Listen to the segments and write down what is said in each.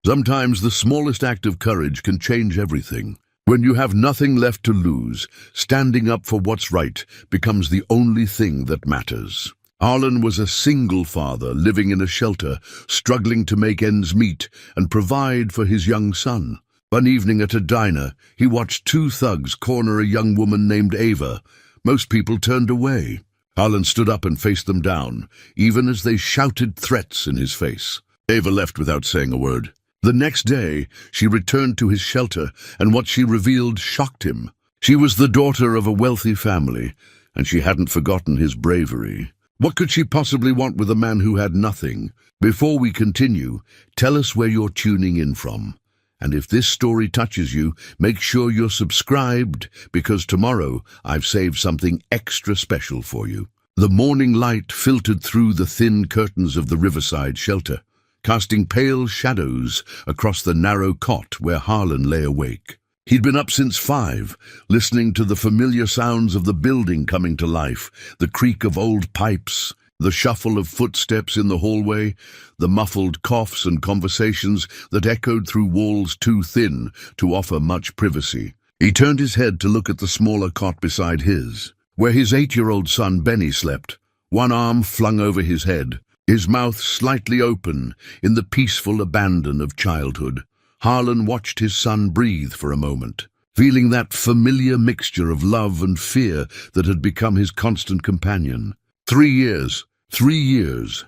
Sometimes the smallest act of courage can change everything. When you have nothing left to lose, standing up for what's right becomes the only thing that matters. Harlan was a single father living in a shelter, struggling to make ends meet and provide for his young son. One evening at a diner, he watched two thugs corner a young woman named Ava. Most people turned away. Harlan stood up and faced them down, even as they shouted threats in his face. Ava left without saying a word. The next day, she returned to his shelter, and what she revealed shocked him. She was the daughter of a wealthy family, and she hadn't forgotten his bravery. What could she possibly want with a man who had nothing? Before we continue, tell us where you're tuning in from. And if this story touches you, make sure you're subscribed, because tomorrow I've saved something extra special for you. The morning light filtered through the thin curtains of the riverside shelter, casting pale shadows across the narrow cot where Harlan lay awake. He'd been up since 5, listening to the familiar sounds of the building coming to life, the creak of old pipes, the shuffle of footsteps in the hallway, the muffled coughs and conversations that echoed through walls too thin to offer much privacy. He turned his head to look at the smaller cot beside his, where his 8-year-old son Benny slept, one arm flung over his head, his mouth slightly open in the peaceful abandon of childhood. Harlan watched his son breathe for a moment, feeling that familiar mixture of love and fear that had become his constant companion. 3 years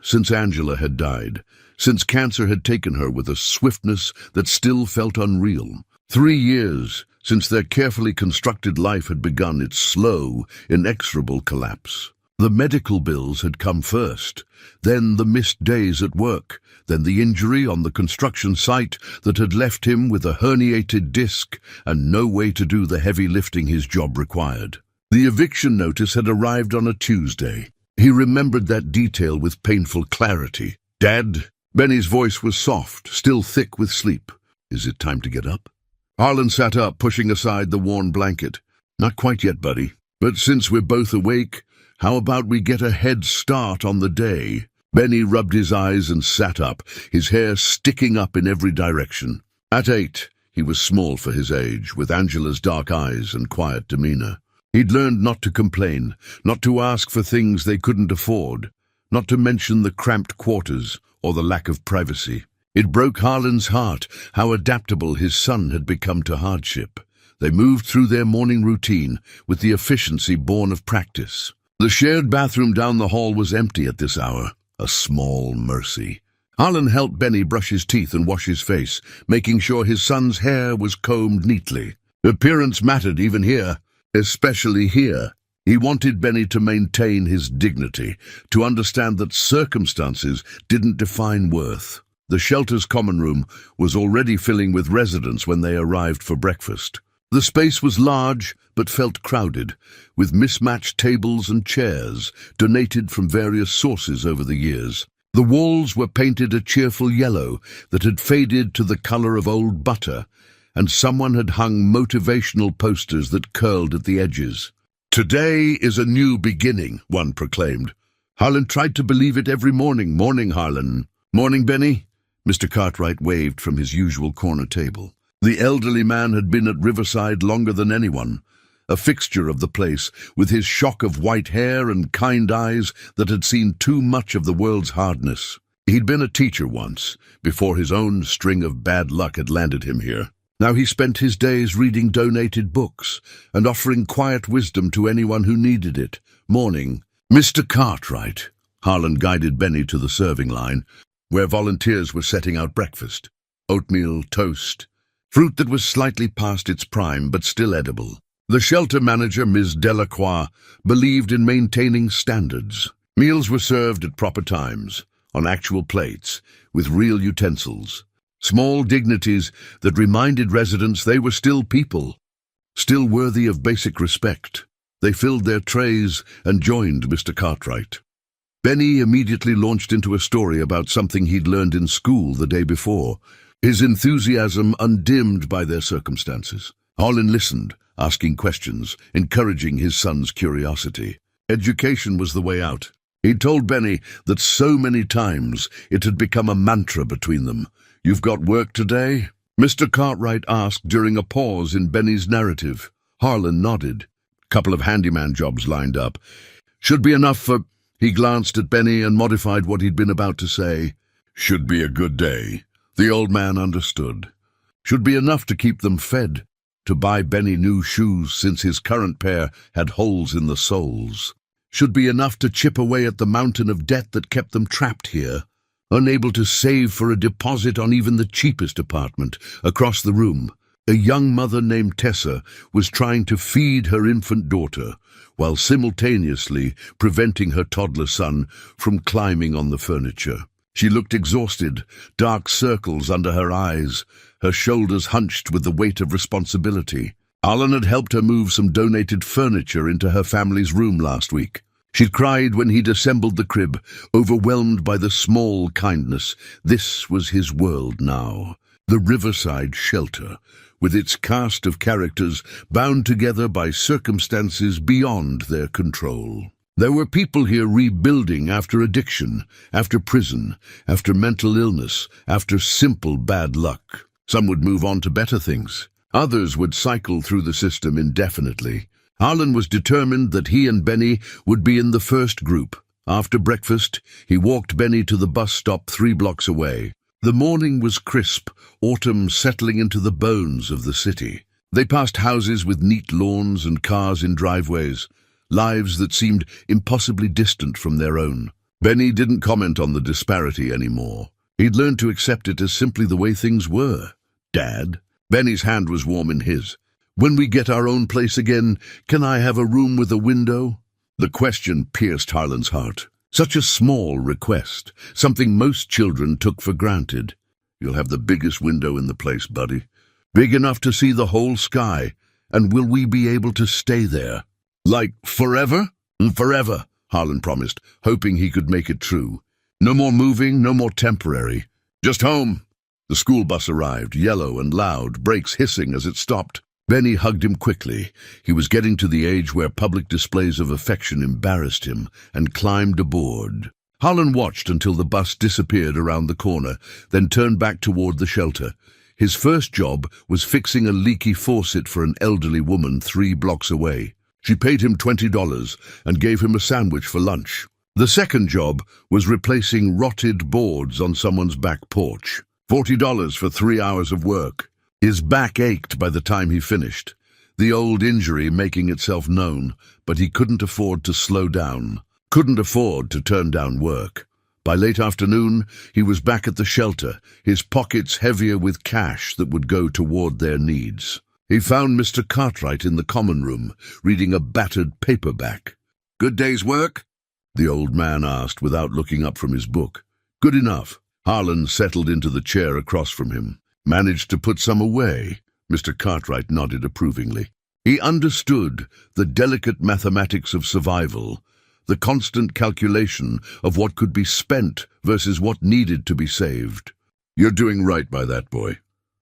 since Angela had died, since cancer had taken her with a swiftness that still felt unreal. 3 years since their carefully constructed life had begun its slow, inexorable collapse. The medical bills had come first, then the missed days at work, then the injury on the construction site that had left him with a herniated disc and no way to do the heavy lifting his job required. The eviction notice had arrived on a Tuesday. He remembered that detail with painful clarity. "Dad?" Benny's voice was soft, still thick with sleep. "Is it time to get up?" Harlan sat up, pushing aside the worn blanket. "Not quite yet, buddy. But since we're both awake, how about we get a head start on the day?" Benny rubbed his eyes and sat up, his hair sticking up in every direction. At 8, he was small for his age, with Angela's dark eyes and quiet demeanor. He'd learned not to complain, not to ask for things they couldn't afford, not to mention the cramped quarters or the lack of privacy. It broke Harlan's heart how adaptable his son had become to hardship. They moved through their morning routine with the efficiency born of practice. The shared bathroom down the hall was empty at this hour, a small mercy. Harlan helped Benny brush his teeth and wash his face, making sure his son's hair was combed neatly. Appearance mattered even here, especially here. He wanted Benny to maintain his dignity, to understand that circumstances didn't define worth. The shelter's common room was already filling with residents when they arrived for breakfast. The space was large, but felt crowded, with mismatched tables and chairs, donated from various sources over the years. The walls were painted a cheerful yellow that had faded to the color of old butter, and someone had hung motivational posters that curled at the edges. "Today is a new beginning," one proclaimed. Harlan tried to believe it every morning. "Morning, Harlan." "Morning, Benny." Mr. Cartwright waved from his usual corner table. The elderly man had been at Riverside longer than anyone, a fixture of the place, with his shock of white hair and kind eyes that had seen too much of the world's hardness. He'd been a teacher once, before his own string of bad luck had landed him here. Now he spent his days reading donated books and offering quiet wisdom to anyone who needed it. "Morning, Mr. Cartwright." Harlan guided Benny to the serving line, where volunteers were setting out breakfast. Oatmeal, toast, fruit that was slightly past its prime but still edible. The shelter manager, Ms. Delacroix, believed in maintaining standards. Meals were served at proper times, on actual plates, with real utensils. Small dignities that reminded residents they were still people, still worthy of basic respect. They filled their trays and joined Mr. Cartwright. Benny immediately launched into a story about something he'd learned in school the day before, his enthusiasm undimmed by their circumstances. Harlan listened, asking questions, encouraging his son's curiosity. Education was the way out. He'd told Benny that so many times it had become a mantra between them. "You've got work today?" Mr. Cartwright asked during a pause in Benny's narrative. Harlan nodded. "Couple of handyman jobs lined up. Should be enough for—" He glanced at Benny and modified what he'd been about to say. "Should be a good day." The old man understood. Should be enough to keep them fed, to buy Benny new shoes since his current pair had holes in the soles. Should be enough to chip away at the mountain of debt that kept them trapped here, unable to save for a deposit on even the cheapest apartment. Across the room, a young mother named Tessa was trying to feed her infant daughter, while simultaneously preventing her toddler son from climbing on the furniture. She looked exhausted, dark circles under her eyes, her shoulders hunched with the weight of responsibility. Alan had helped her move some donated furniture into her family's room last week. She'd cried when he'd assembled the crib, overwhelmed by the small kindness. This was his world now, the riverside shelter, with its cast of characters bound together by circumstances beyond their control. There were people here rebuilding after addiction, after prison, after mental illness, after simple bad luck. Some would move on to better things. Others would cycle through the system indefinitely. Harlan was determined that he and Benny would be in the first group. After breakfast, he walked Benny to the bus stop 3 blocks away. The morning was crisp, autumn settling into the bones of the city. They passed houses with neat lawns and cars in driveways, lives that seemed impossibly distant from their own. Benny didn't comment on the disparity anymore. He'd learned to accept it as simply the way things were. "Dad?" Benny's hand was warm in his. "When we get our own place again, can I have a room with a window?" The question pierced Harlan's heart. Such a small request, something most children took for granted. "You'll have the biggest window in the place, buddy. Big enough to see the whole sky. And will we be able to stay there?" "Like forever?" "Forever," Harlan promised, hoping he could make it true. "No more moving, no more temporary. Just home." The school bus arrived, yellow and loud, brakes hissing as it stopped. Benny hugged him quickly. He was getting to the age where public displays of affection embarrassed him, and climbed aboard. Harlan watched until the bus disappeared around the corner, then turned back toward the shelter. His first job was fixing a leaky faucet for an elderly woman 3 blocks away. She paid him $20 and gave him a sandwich for lunch. The second job was replacing rotted boards on someone's back porch. $40 for 3 hours of work. His back ached by the time he finished, the old injury making itself known, but he couldn't afford to slow down, couldn't afford to turn down work. By late afternoon, he was back at the shelter, his pockets heavier with cash that would go toward their needs. He found Mr. Cartwright in the common room, reading a battered paperback. "Good day's work?" the old man asked without looking up from his book. "Good enough." Harlan settled into the chair across from him. "Managed to put some away?" Mr. Cartwright nodded approvingly. He understood the delicate mathematics of survival, the constant calculation of what could be spent versus what needed to be saved. "You're doing right by that boy."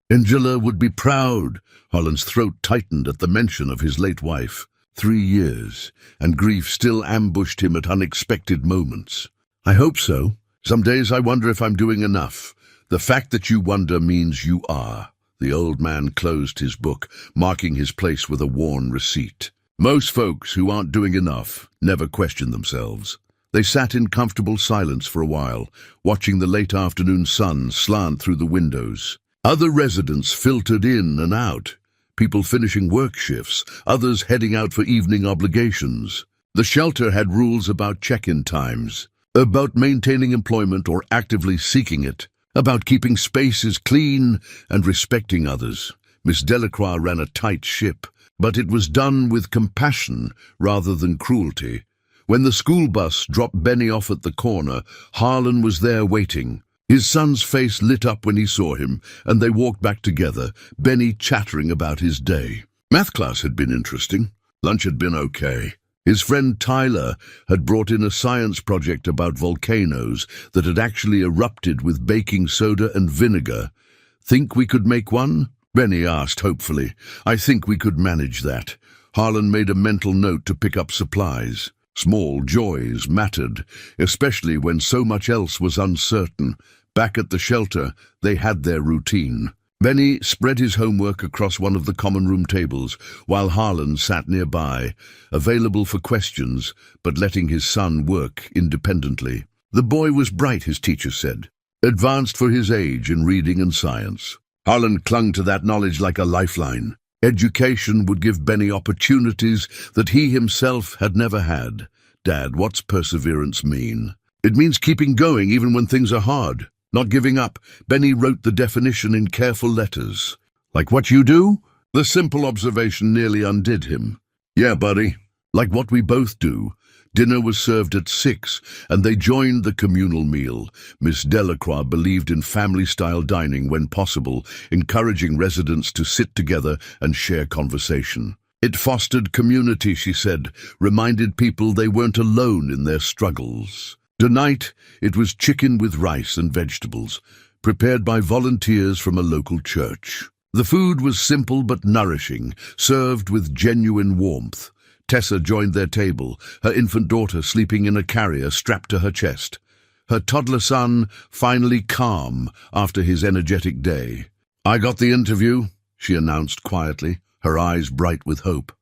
Angela would be proud. Harlan's throat tightened at the mention of his late wife. 3 years, and grief still ambushed him at unexpected moments. "I hope so. Some days I wonder if I'm doing enough. The fact that you wonder means you are." The old man closed his book, marking his place with a worn receipt. Most folks who aren't doing enough never question themselves. They sat in comfortable silence for a while, watching the late afternoon sun slant through the windows. Other residents filtered in and out, people finishing work shifts, others heading out for evening obligations. The shelter had rules about check-in times, about maintaining employment or actively seeking it, about keeping spaces clean and respecting others. Miss Delacroix ran a tight ship, but it was done with compassion rather than cruelty. When the school bus dropped Benny off at the corner, Harlan was there waiting. His son's face lit up when he saw him, and they walked back together, Benny chattering about his day. Math class had been interesting. Lunch had been okay. His friend Tyler had brought in a science project about volcanoes that had actually erupted with baking soda and vinegar. "Think we could make one?" Benny asked hopefully. "I think we could manage that." Harlan made a mental note to pick up supplies. Small joys mattered, especially when so much else was uncertain. Back at the shelter, they had their routine. Benny spread his homework across one of the common room tables, while Harlan sat nearby, available for questions, but letting his son work independently. The boy was bright, his teacher said, advanced for his age in reading and science. Harlan clung to that knowledge like a lifeline. Education would give Benny opportunities that he himself had never had. Dad, what's perseverance mean? It means keeping going even when things are hard. Not giving up. Benny wrote the definition in careful letters. Like what you do? The simple observation nearly undid him. Yeah, buddy. Like what we both do. Dinner was served at 6, and they joined the communal meal. Miss Delacroix believed in family-style dining when possible, encouraging residents to sit together and share conversation. It fostered community, she said, reminded people they weren't alone in their struggles. Tonight, it was chicken with rice and vegetables, prepared by volunteers from a local church. The food was simple but nourishing, served with genuine warmth. Tessa joined their table, her infant daughter sleeping in a carrier strapped to her chest. Her toddler son finally calm after his energetic day. I got the interview, she announced quietly, her eyes bright with hope.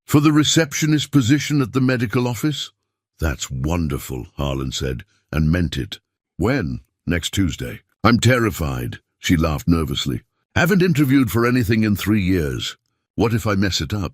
For the receptionist position at the medical office? That's wonderful, Harlan said, and meant it. When? Next Tuesday. I'm terrified, she laughed nervously. Haven't interviewed for anything in 3 years. What if I mess it up?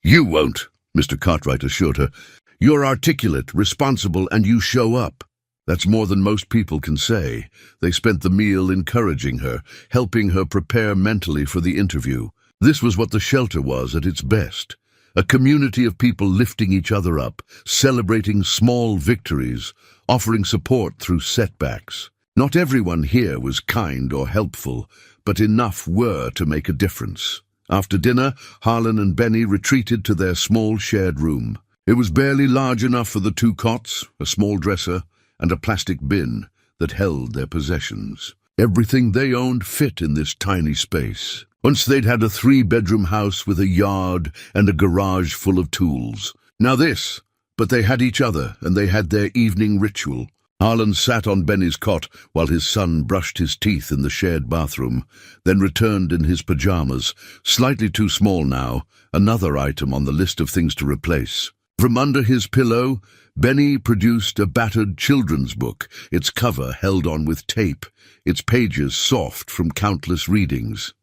You won't, Mr. Cartwright assured her. You're articulate, responsible, and you show up. That's more than most people can say. They spent the meal encouraging her, helping her prepare mentally for the interview. This was what the shelter was at its best. A community of people lifting each other up, celebrating small victories, offering support through setbacks. Not everyone here was kind or helpful, but enough were to make a difference. After dinner, Harlan and Benny retreated to their small shared room. It was barely large enough for the 2 cots, a small dresser, and a plastic bin that held their possessions. Everything they owned fit in this tiny space. Once they'd had a 3-bedroom house with a yard and a garage full of tools. Now this, but they had each other and they had their evening ritual. Harlan sat on Benny's cot while his son brushed his teeth in the shared bathroom, then returned in his pajamas, slightly too small now, another item on the list of things to replace. From under his pillow, Benny produced a battered children's book, its cover held on with tape, its pages soft from countless readings.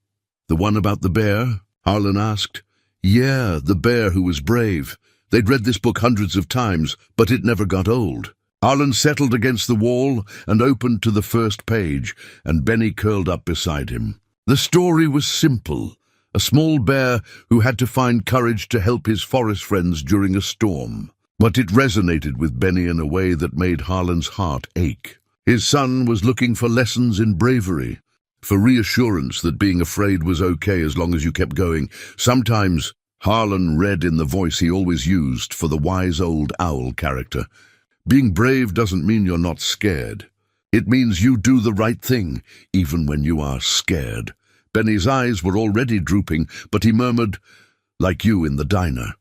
The one about the bear? Harlan asked. Yeah, the bear who was brave. They'd read this book hundreds of times, but it never got old. Harlan settled against the wall and opened to the first page, and Benny curled up beside him. The story was simple. A small bear who had to find courage to help his forest friends during a storm. But it resonated with Benny in a way that made Harlan's heart ache. His son was looking for lessons in bravery, for reassurance that being afraid was okay as long as you kept going. Sometimes Harlan read in the voice he always used for the wise old owl character. Being brave doesn't mean you're not scared. It means you do the right thing, even when you are scared. Benny's eyes were already drooping, but he murmured, like you in the diner.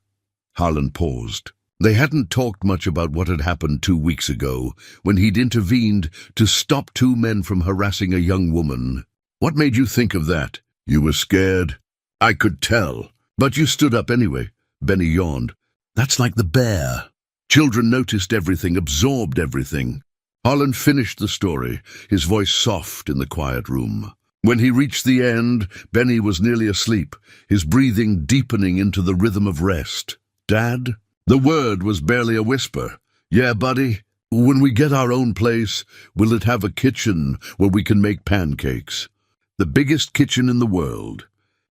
Harlan paused. They hadn't talked much about what had happened 2 weeks ago, when he'd intervened to stop 2 men from harassing a young woman. What made you think of that? You were scared? I could tell. But you stood up anyway. Benny yawned. That's like the bear. Children noticed everything, absorbed everything. Harlan finished the story, his voice soft in the quiet room. When he reached the end, Benny was nearly asleep, his breathing deepening into the rhythm of rest. Dad? The word was barely a whisper. Yeah, buddy, when we get our own place, will it have a kitchen where we can make pancakes? The biggest kitchen in the world.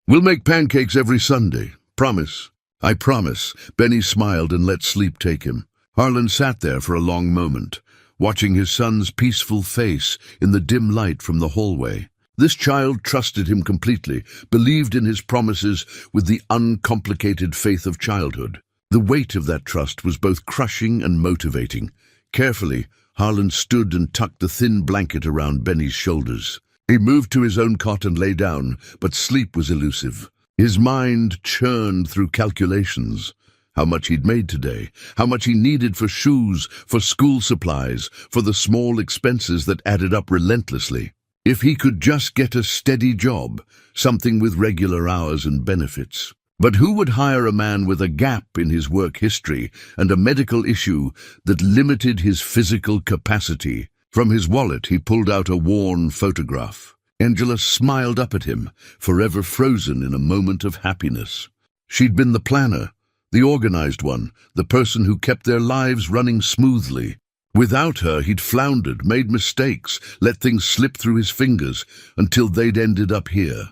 We'll make pancakes every Sunday. Promise. I promise. Benny smiled and let sleep take him. Harlan sat there for a long moment, watching his son's peaceful face in the dim light from the hallway. This child trusted him completely, believed in his promises with the uncomplicated faith of childhood. The weight of that trust was both crushing and motivating. Carefully, Harlan stood and tucked the thin blanket around Benny's shoulders. He moved to his own cot and lay down, but sleep was elusive. His mind churned through calculations. how much he'd made today, how much he needed for shoes, for school supplies, for the small expenses that added up relentlessly. If he could just get a steady job, something with regular hours and benefits. But who would hire a man with a gap in his work history and a medical issue that limited his physical capacity? From his wallet he pulled out a worn photograph. Angela smiled up at him, forever frozen in a moment of happiness. She'd been the planner, the organized one, the person who kept their lives running smoothly. Without her, he'd floundered, made mistakes, let things slip through his fingers until they'd ended up here.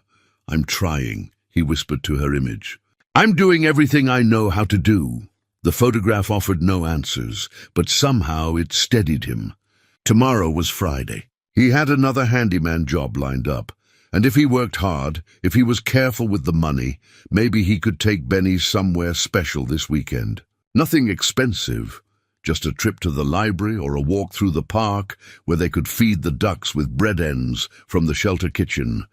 "I'm trying," he whispered to her image. "I'm doing everything I know how to do." The photograph offered no answers, but somehow it steadied him. Tomorrow was Friday. He had another handyman job lined up, and if he worked hard, if he was careful with the money, maybe he could take Benny somewhere special this weekend. Nothing expensive, just a trip to the library or a walk through the park where they could feed the ducks with bread ends from the shelter kitchen.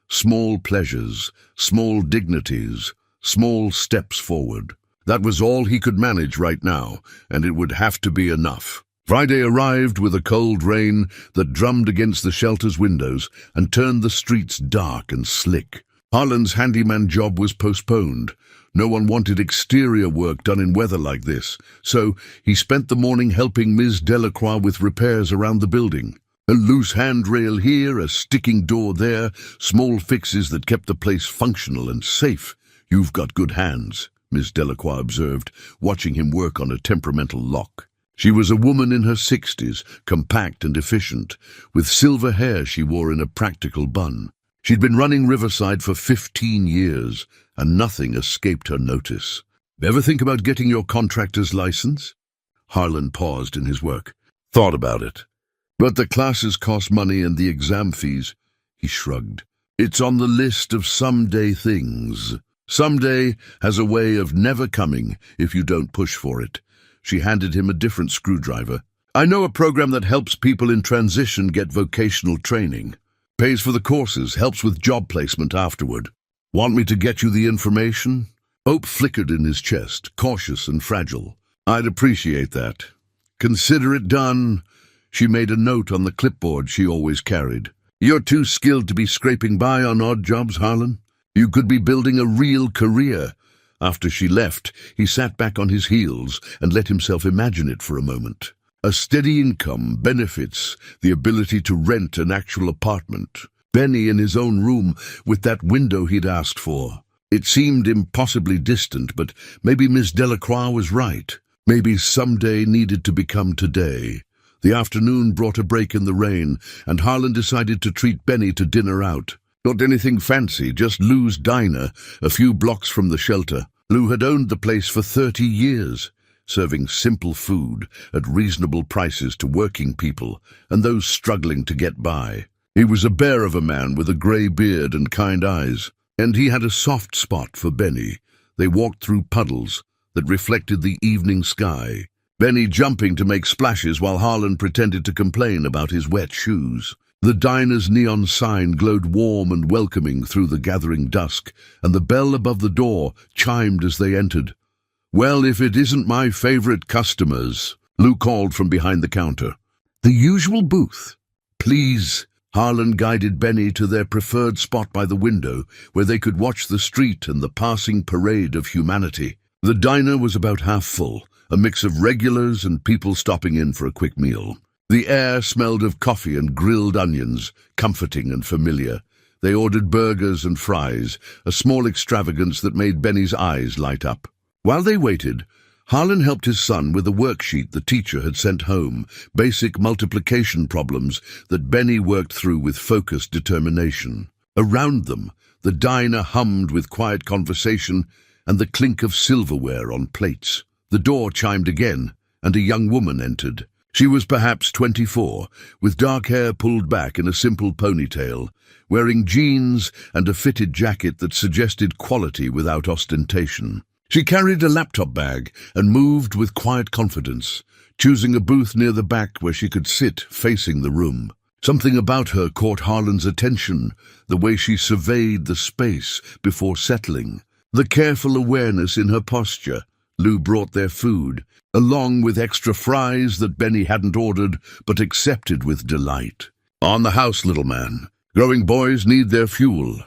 Small pleasures, small dignities, small steps forward. That was all he could manage right now, and it would have to be enough. Friday arrived with a cold rain that drummed against the shelter's windows and turned the streets dark and slick. Harlan's handyman job was postponed. No one wanted exterior work done in weather like this, so he spent the morning helping Ms. Delacroix with repairs around the building. A loose handrail here, a sticking door there, small fixes that kept the place functional and safe. "You've got good hands," Ms. Delacroix observed, watching him work on a temperamental lock. She was a woman in her 60s, compact and efficient, with silver hair she wore in a practical bun. She'd been running Riverside for 15 years, and nothing escaped her notice. "Ever think about getting your contractor's license?" Harlan paused in his work. "Thought about it. But the classes cost money and the exam fees." He shrugged. "It's on the list of someday things. Someday has a way of never coming if you don't push for it." She handed him a different screwdriver. "I know a program that helps people in transition get vocational training. Pays for the courses, helps with job placement afterward. Want me to get you the information?" Hope flickered in his chest, cautious and fragile. "I'd appreciate that. Consider it done." She made a note on the clipboard she always carried. "You're too skilled to be scraping by on odd jobs, Harlan. You could be building a real career." After she left, he sat back on his heels and let himself imagine it for a moment. A steady income, benefits, the ability to rent an actual apartment. Benny in his own room with that window he'd asked for. It seemed impossibly distant, but maybe Miss Delacroix was right. Maybe someday needed to become today. The afternoon brought a break in the rain, and Harlan decided to treat Benny to dinner out. Not anything fancy, just Lou's Diner, a few blocks from the shelter. Lou had owned the place for 30 years, serving simple food at reasonable prices to working people and those struggling to get by. He was a bear of a man with a grey beard and kind eyes, and he had a soft spot for Benny. They walked through puddles that reflected the evening sky, Benny jumping to make splashes while Harlan pretended to complain about his wet shoes. The diner's neon sign glowed warm and welcoming through the gathering dusk, and the bell above the door chimed as they entered. "Well, if it isn't my favorite customers," Lou called from behind the counter. "The usual booth, please." Harlan guided Benny to their preferred spot by the window, where they could watch the street and the passing parade of humanity. The diner was about half full, a mix of regulars and people stopping in for a quick meal. The air smelled of coffee and grilled onions, comforting and familiar. They ordered burgers and fries, a small extravagance that made Benny's eyes light up. While they waited, Harlan helped his son with a worksheet the teacher had sent home, basic multiplication problems that Benny worked through with focused determination. Around them, the diner hummed with quiet conversation and the clink of silverware on plates. The door chimed again, and a young woman entered. She was perhaps 24, with dark hair pulled back in a simple ponytail, wearing jeans and a fitted jacket that suggested quality without ostentation. She carried a laptop bag and moved with quiet confidence, choosing a booth near the back where she could sit facing the room. Something about her caught Harlan's attention, the way she surveyed the space before settling, the careful awareness in her posture. Lou brought their food, along with extra fries that Benny hadn't ordered but accepted with delight. On the house, little man. Growing boys need their fuel.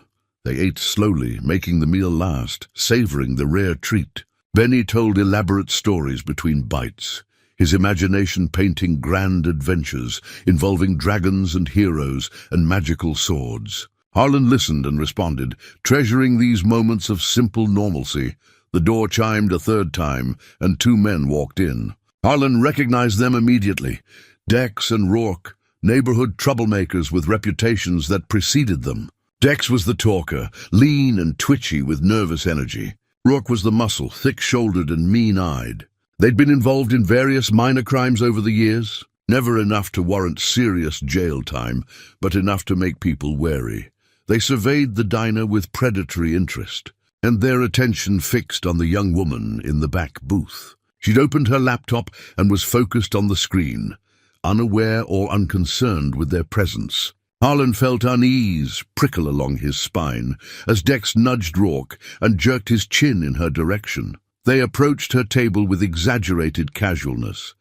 They ate slowly, making the meal last, savoring the rare treat. Benny told elaborate stories between bites, his imagination painting grand adventures involving dragons and heroes and magical swords. Harlan listened and responded, treasuring these moments of simple normalcy. The door chimed a third time, and two men walked in. Harlan recognized them immediately. Dex and Rourke, neighborhood troublemakers with reputations that preceded them. Dex was the talker, lean and twitchy with nervous energy. Rourke was the muscle, thick-shouldered and mean-eyed. They'd been involved in various minor crimes over the years, never enough to warrant serious jail time, but enough to make people wary. They surveyed the diner with predatory interest, and their attention fixed on the young woman in the back booth. She'd opened her laptop and was focused on the screen, unaware or unconcerned with their presence. Harlan felt unease prickle along his spine as Dex nudged Rourke and jerked his chin in her direction. They approached her table with exaggerated casualness,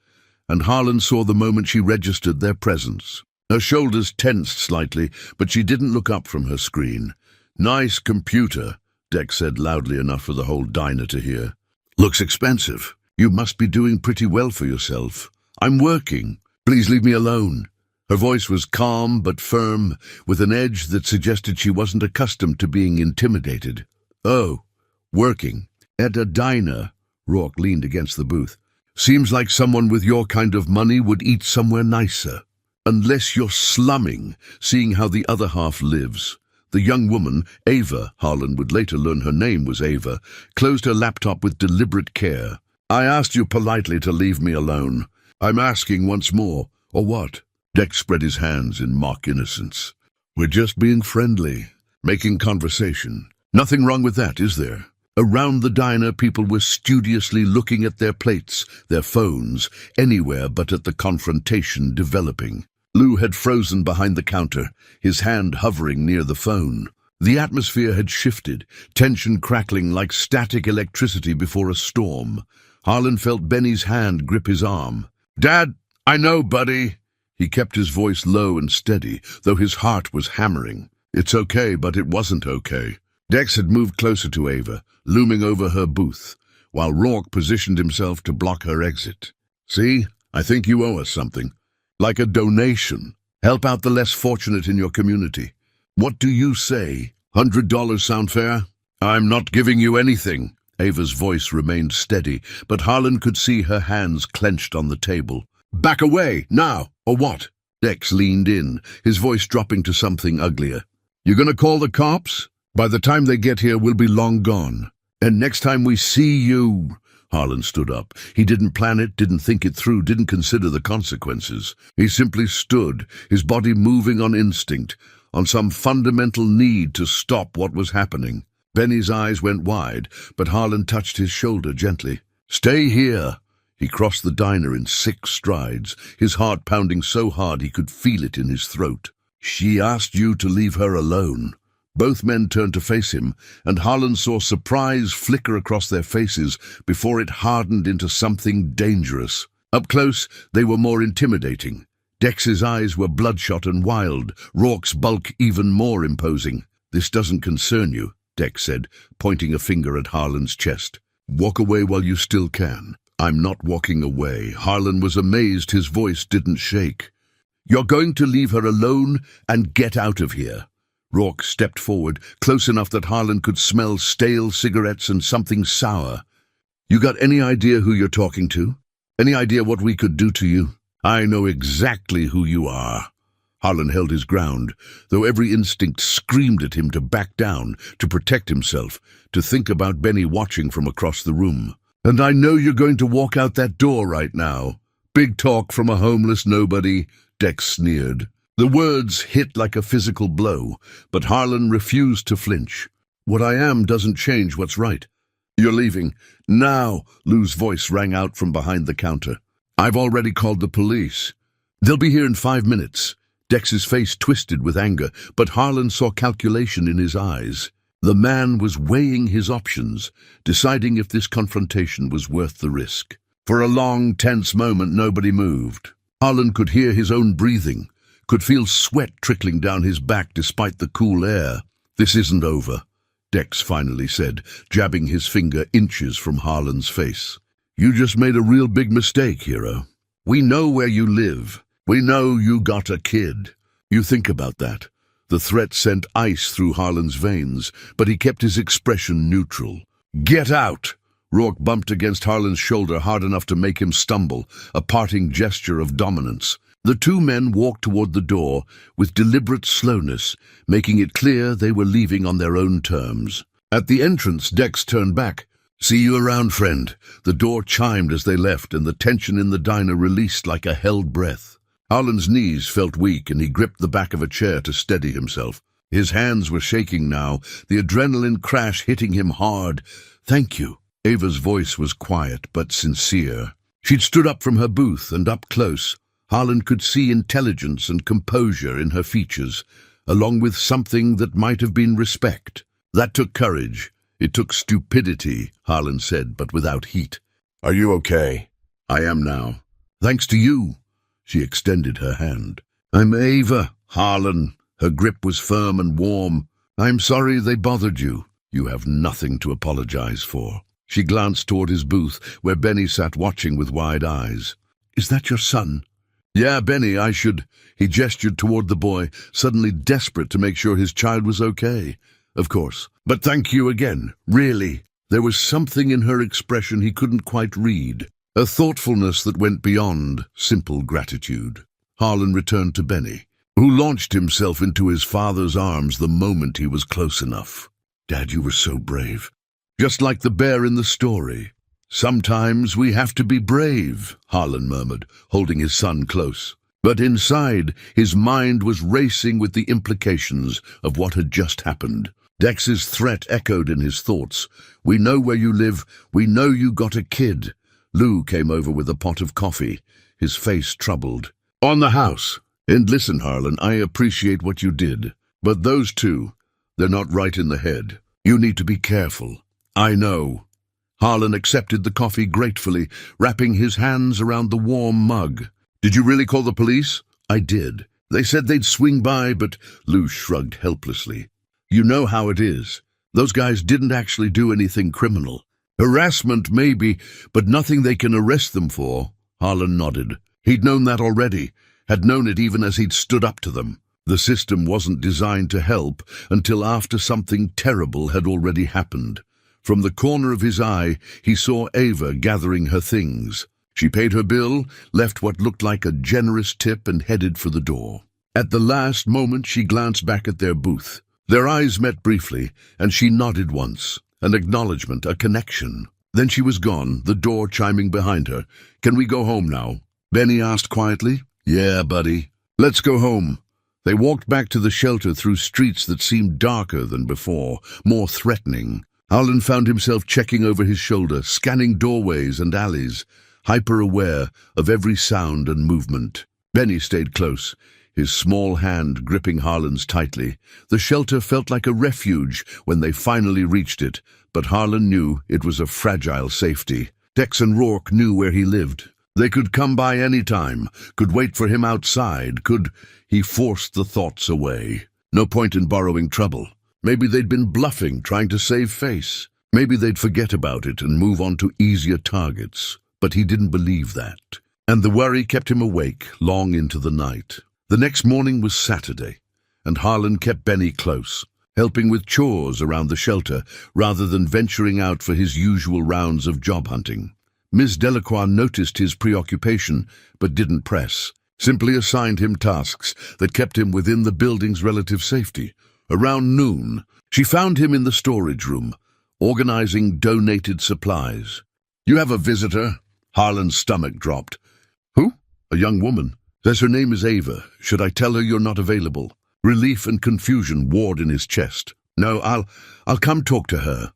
and Harlan saw the moment she registered their presence. Her shoulders tensed slightly, but she didn't look up from her screen. "Nice computer," Dex said loudly enough for the whole diner to hear. "Looks expensive. You must be doing pretty well for yourself." "I'm working. Please leave me alone." Her voice was calm but firm, with an edge that suggested she wasn't accustomed to being intimidated. "Oh, working. At a diner." Rourke leaned against the booth. "Seems like someone with your kind of money would eat somewhere nicer. Unless you're slumming, seeing how the other half lives." The young woman, Ava, Harlan would later learn her name was Ava, closed her laptop with deliberate care. "I asked you politely to leave me alone. I'm asking once more. Or what?" Dex spread his hands in mock innocence. "We're just being friendly, making conversation. Nothing wrong with that, is there?" Around the diner, people were studiously looking at their plates, their phones, anywhere but at the confrontation developing. Lou had frozen behind the counter, his hand hovering near the phone. The atmosphere had shifted, tension crackling like static electricity before a storm. Harlan felt Benny's hand grip his arm. "Dad, I know, buddy." He kept his voice low and steady, though his heart was hammering. "It's okay, but it wasn't okay." Dex had moved closer to Ava, looming over her booth, while Rourke positioned himself to block her exit. "See, I think you owe us something. Like a donation. Help out the less fortunate in your community. What do you say? $100 sound fair?" "I'm not giving you anything." Ava's voice remained steady, but Harlan could see her hands clenched on the table. "Back away, now, or what?" Dex leaned in, his voice dropping to something uglier. "You gonna call the cops? By the time they get here, we'll be long gone. And next time we see you—" Harlan stood up. He didn't plan it, didn't think it through, didn't consider the consequences. He simply stood, his body moving on instinct, on some fundamental need to stop what was happening. Benny's eyes went wide, but Harlan touched his shoulder gently. "Stay here." He crossed the diner in 6 strides, his heart pounding so hard he could feel it in his throat. "She asked you to leave her alone." Both men turned to face him, and Harlan saw surprise flicker across their faces before it hardened into something dangerous. Up close, they were more intimidating. Dex's eyes were bloodshot and wild, Rourke's bulk even more imposing. "This doesn't concern you," Dex said, pointing a finger at Harlan's chest. "Walk away while you still can." "I'm not walking away." Harlan was amazed his voice didn't shake. "You're going to leave her alone and get out of here." Rourke stepped forward, close enough that Harlan could smell stale cigarettes and something sour. "You got any idea who you're talking to? Any idea what we could do to you?" "I know exactly who you are." Harlan held his ground, though every instinct screamed at him to back down, to protect himself, to think about Benny watching from across the room. "And I know you're going to walk out that door right now. Big talk from a homeless nobody," Dex sneered. The words hit like a physical blow, but Harlan refused to flinch. "What I am doesn't change what's right. You're leaving. Now," Lou's voice rang out from behind the counter. "I've already called the police. They'll be here in 5 minutes. Dex's face twisted with anger, but Harlan saw calculation in his eyes. The man was weighing his options, deciding if this confrontation was worth the risk. For a long, tense moment, nobody moved. Harlan could hear his own breathing, could feel sweat trickling down his back despite the cool air. "This isn't over," Dex finally said, jabbing his finger inches from Harlan's face. "You just made a real big mistake, hero. We know where you live. We know you got a kid." You think about that. The threat sent ice through Harlan's veins, but he kept his expression neutral. "Get out!" Rourke bumped against Harlan's shoulder hard enough to make him stumble, a parting gesture of dominance. The two men walked toward the door with deliberate slowness, making it clear they were leaving on their own terms. At the entrance, Dex turned back. "See you around, friend." The door chimed as they left, and the tension in the diner released like a held breath. Harlan's knees felt weak, and he gripped the back of a chair to steady himself. His hands were shaking now, the adrenaline crash hitting him hard. "Thank you." Ava's voice was quiet but sincere. She'd stood up from her booth, and up close, Harlan could see intelligence and composure in her features, along with something that might have been respect. That took courage. It took stupidity, Harlan said, but without heat. "Are you okay?" "I am now. Thanks to you." She extended her hand. "I'm Ava, Harlan." Her grip was firm and warm. "I'm sorry they bothered you. You have nothing to apologize for." She glanced toward his booth, where Benny sat watching with wide eyes. "Is that your son?" "Yeah, Benny, I should—" He gestured toward the boy, suddenly desperate to make sure his child was okay. "Of course. But thank you again, really." There was something in her expression he couldn't quite read, a thoughtfulness that went beyond simple gratitude. Harlan returned to Benny, who launched himself into his father's arms the moment he was close enough. "Dad, you were so brave. Just like the bear in the story." "Sometimes we have to be brave," Harlan murmured, holding his son close. But inside, his mind was racing with the implications of what had just happened. Dex's threat echoed in his thoughts. "We know where you live. We know you got a kid." Lou came over with a pot of coffee, his face troubled. "On the house. And listen, Harlan, I appreciate what you did. But those two, they're not right in the head. You need to be careful." "I know." Harlan accepted the coffee gratefully, wrapping his hands around the warm mug. "Did you really call the police?" "I did. They said they'd swing by, but—" Lou shrugged helplessly. "You know how it is. Those guys didn't actually do anything criminal. Harassment, maybe, but nothing they can arrest them for." Harlan nodded. He'd known that already, had known it even as he'd stood up to them. The system wasn't designed to help until after something terrible had already happened. From the corner of his eye, he saw Ava gathering her things. She paid her bill, left what looked like a generous tip, and headed for the door. At the last moment, she glanced back at their booth. Their eyes met briefly, and she nodded once. An acknowledgement, a connection. Then she was gone, the door chiming behind her. "Can we go home now?" Benny asked quietly. "Yeah, buddy. Let's go home." They walked back to the shelter through streets that seemed darker than before, more threatening. Harlan found himself checking over his shoulder, scanning doorways and alleys, hyper-aware of every sound and movement. Benny stayed close, his small hand gripping Harlan's tightly. The shelter felt like a refuge when they finally reached it, but Harlan knew it was a fragile safety. Dex and Rourke knew where he lived. They could come by any time, could wait for him outside, could— He forced the thoughts away. No point in borrowing trouble. Maybe they'd been bluffing, trying to save face. Maybe they'd forget about it and move on to easier targets. But he didn't believe that. And the worry kept him awake long into the night. The next morning was Saturday, and Harlan kept Benny close, helping with chores around the shelter rather than venturing out for his usual rounds of job hunting. Ms. Delacroix noticed his preoccupation, but didn't press, simply assigned him tasks that kept him within the building's relative safety. Around noon, she found him in the storage room, organizing donated supplies. "You have a visitor?" Harlan's stomach dropped. "Who?" "A young woman. Says her name is Ava. Should I tell her you're not available?" Relief and confusion warred in his chest. "No, I'll come talk to her."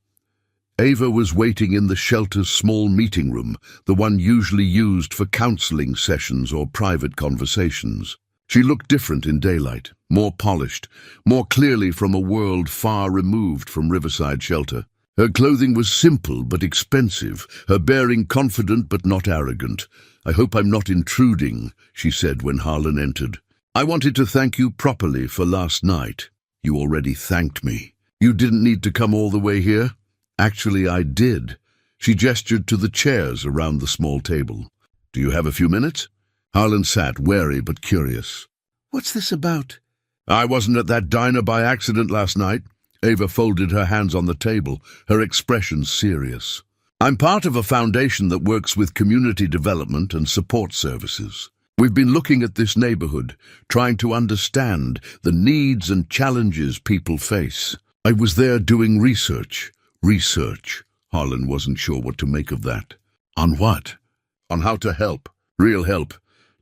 Ava was waiting in the shelter's small meeting room, the one usually used for counseling sessions or private conversations. She looked different in daylight, more polished, more clearly from a world far removed from Riverside Shelter. Her clothing was simple but expensive, her bearing confident but not arrogant. "I hope I'm not intruding," she said when Harlan entered. "I wanted to thank you properly for last night." "You already thanked me. You didn't need to come all the way here." "Actually, I did." She gestured to the chairs around the small table. "Do you have a few minutes?" Harlan sat, wary but curious. "What's this about?" "I wasn't at that diner by accident last night." Ava folded her hands on the table, her expression serious. "I'm part of a foundation that works with community development and support services. We've been looking at this neighborhood, trying to understand the needs and challenges people face. I was there doing research. Research. Harlan wasn't sure what to make of that. On what? On how to help. Real help.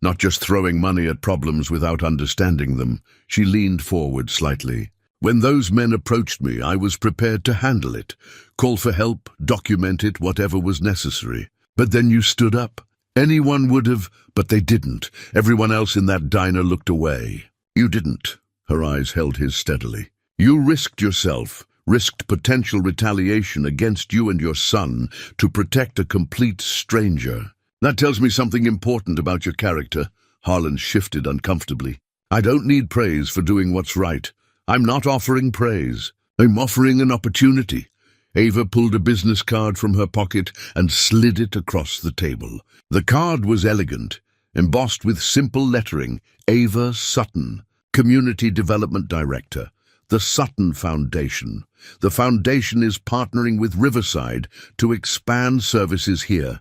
Not just throwing money at problems without understanding them. She leaned forward slightly. When those men approached me, I was prepared to handle it. Call for help, document it, whatever was necessary. But then you stood up. Anyone would have, but they didn't. Everyone else in that diner looked away. You didn't. Her eyes held his steadily. You risked yourself, risked potential retaliation against you and your son to protect a complete stranger. That tells me something important about your character. Harlan shifted uncomfortably. I don't need praise for doing what's right. I'm not offering praise. I'm offering an opportunity. Ava pulled a business card from her pocket and slid it across the table. The card was elegant, embossed with simple lettering, Ava Sutton, Community Development Director, the Sutton Foundation. The foundation is partnering with Riverside to expand services here.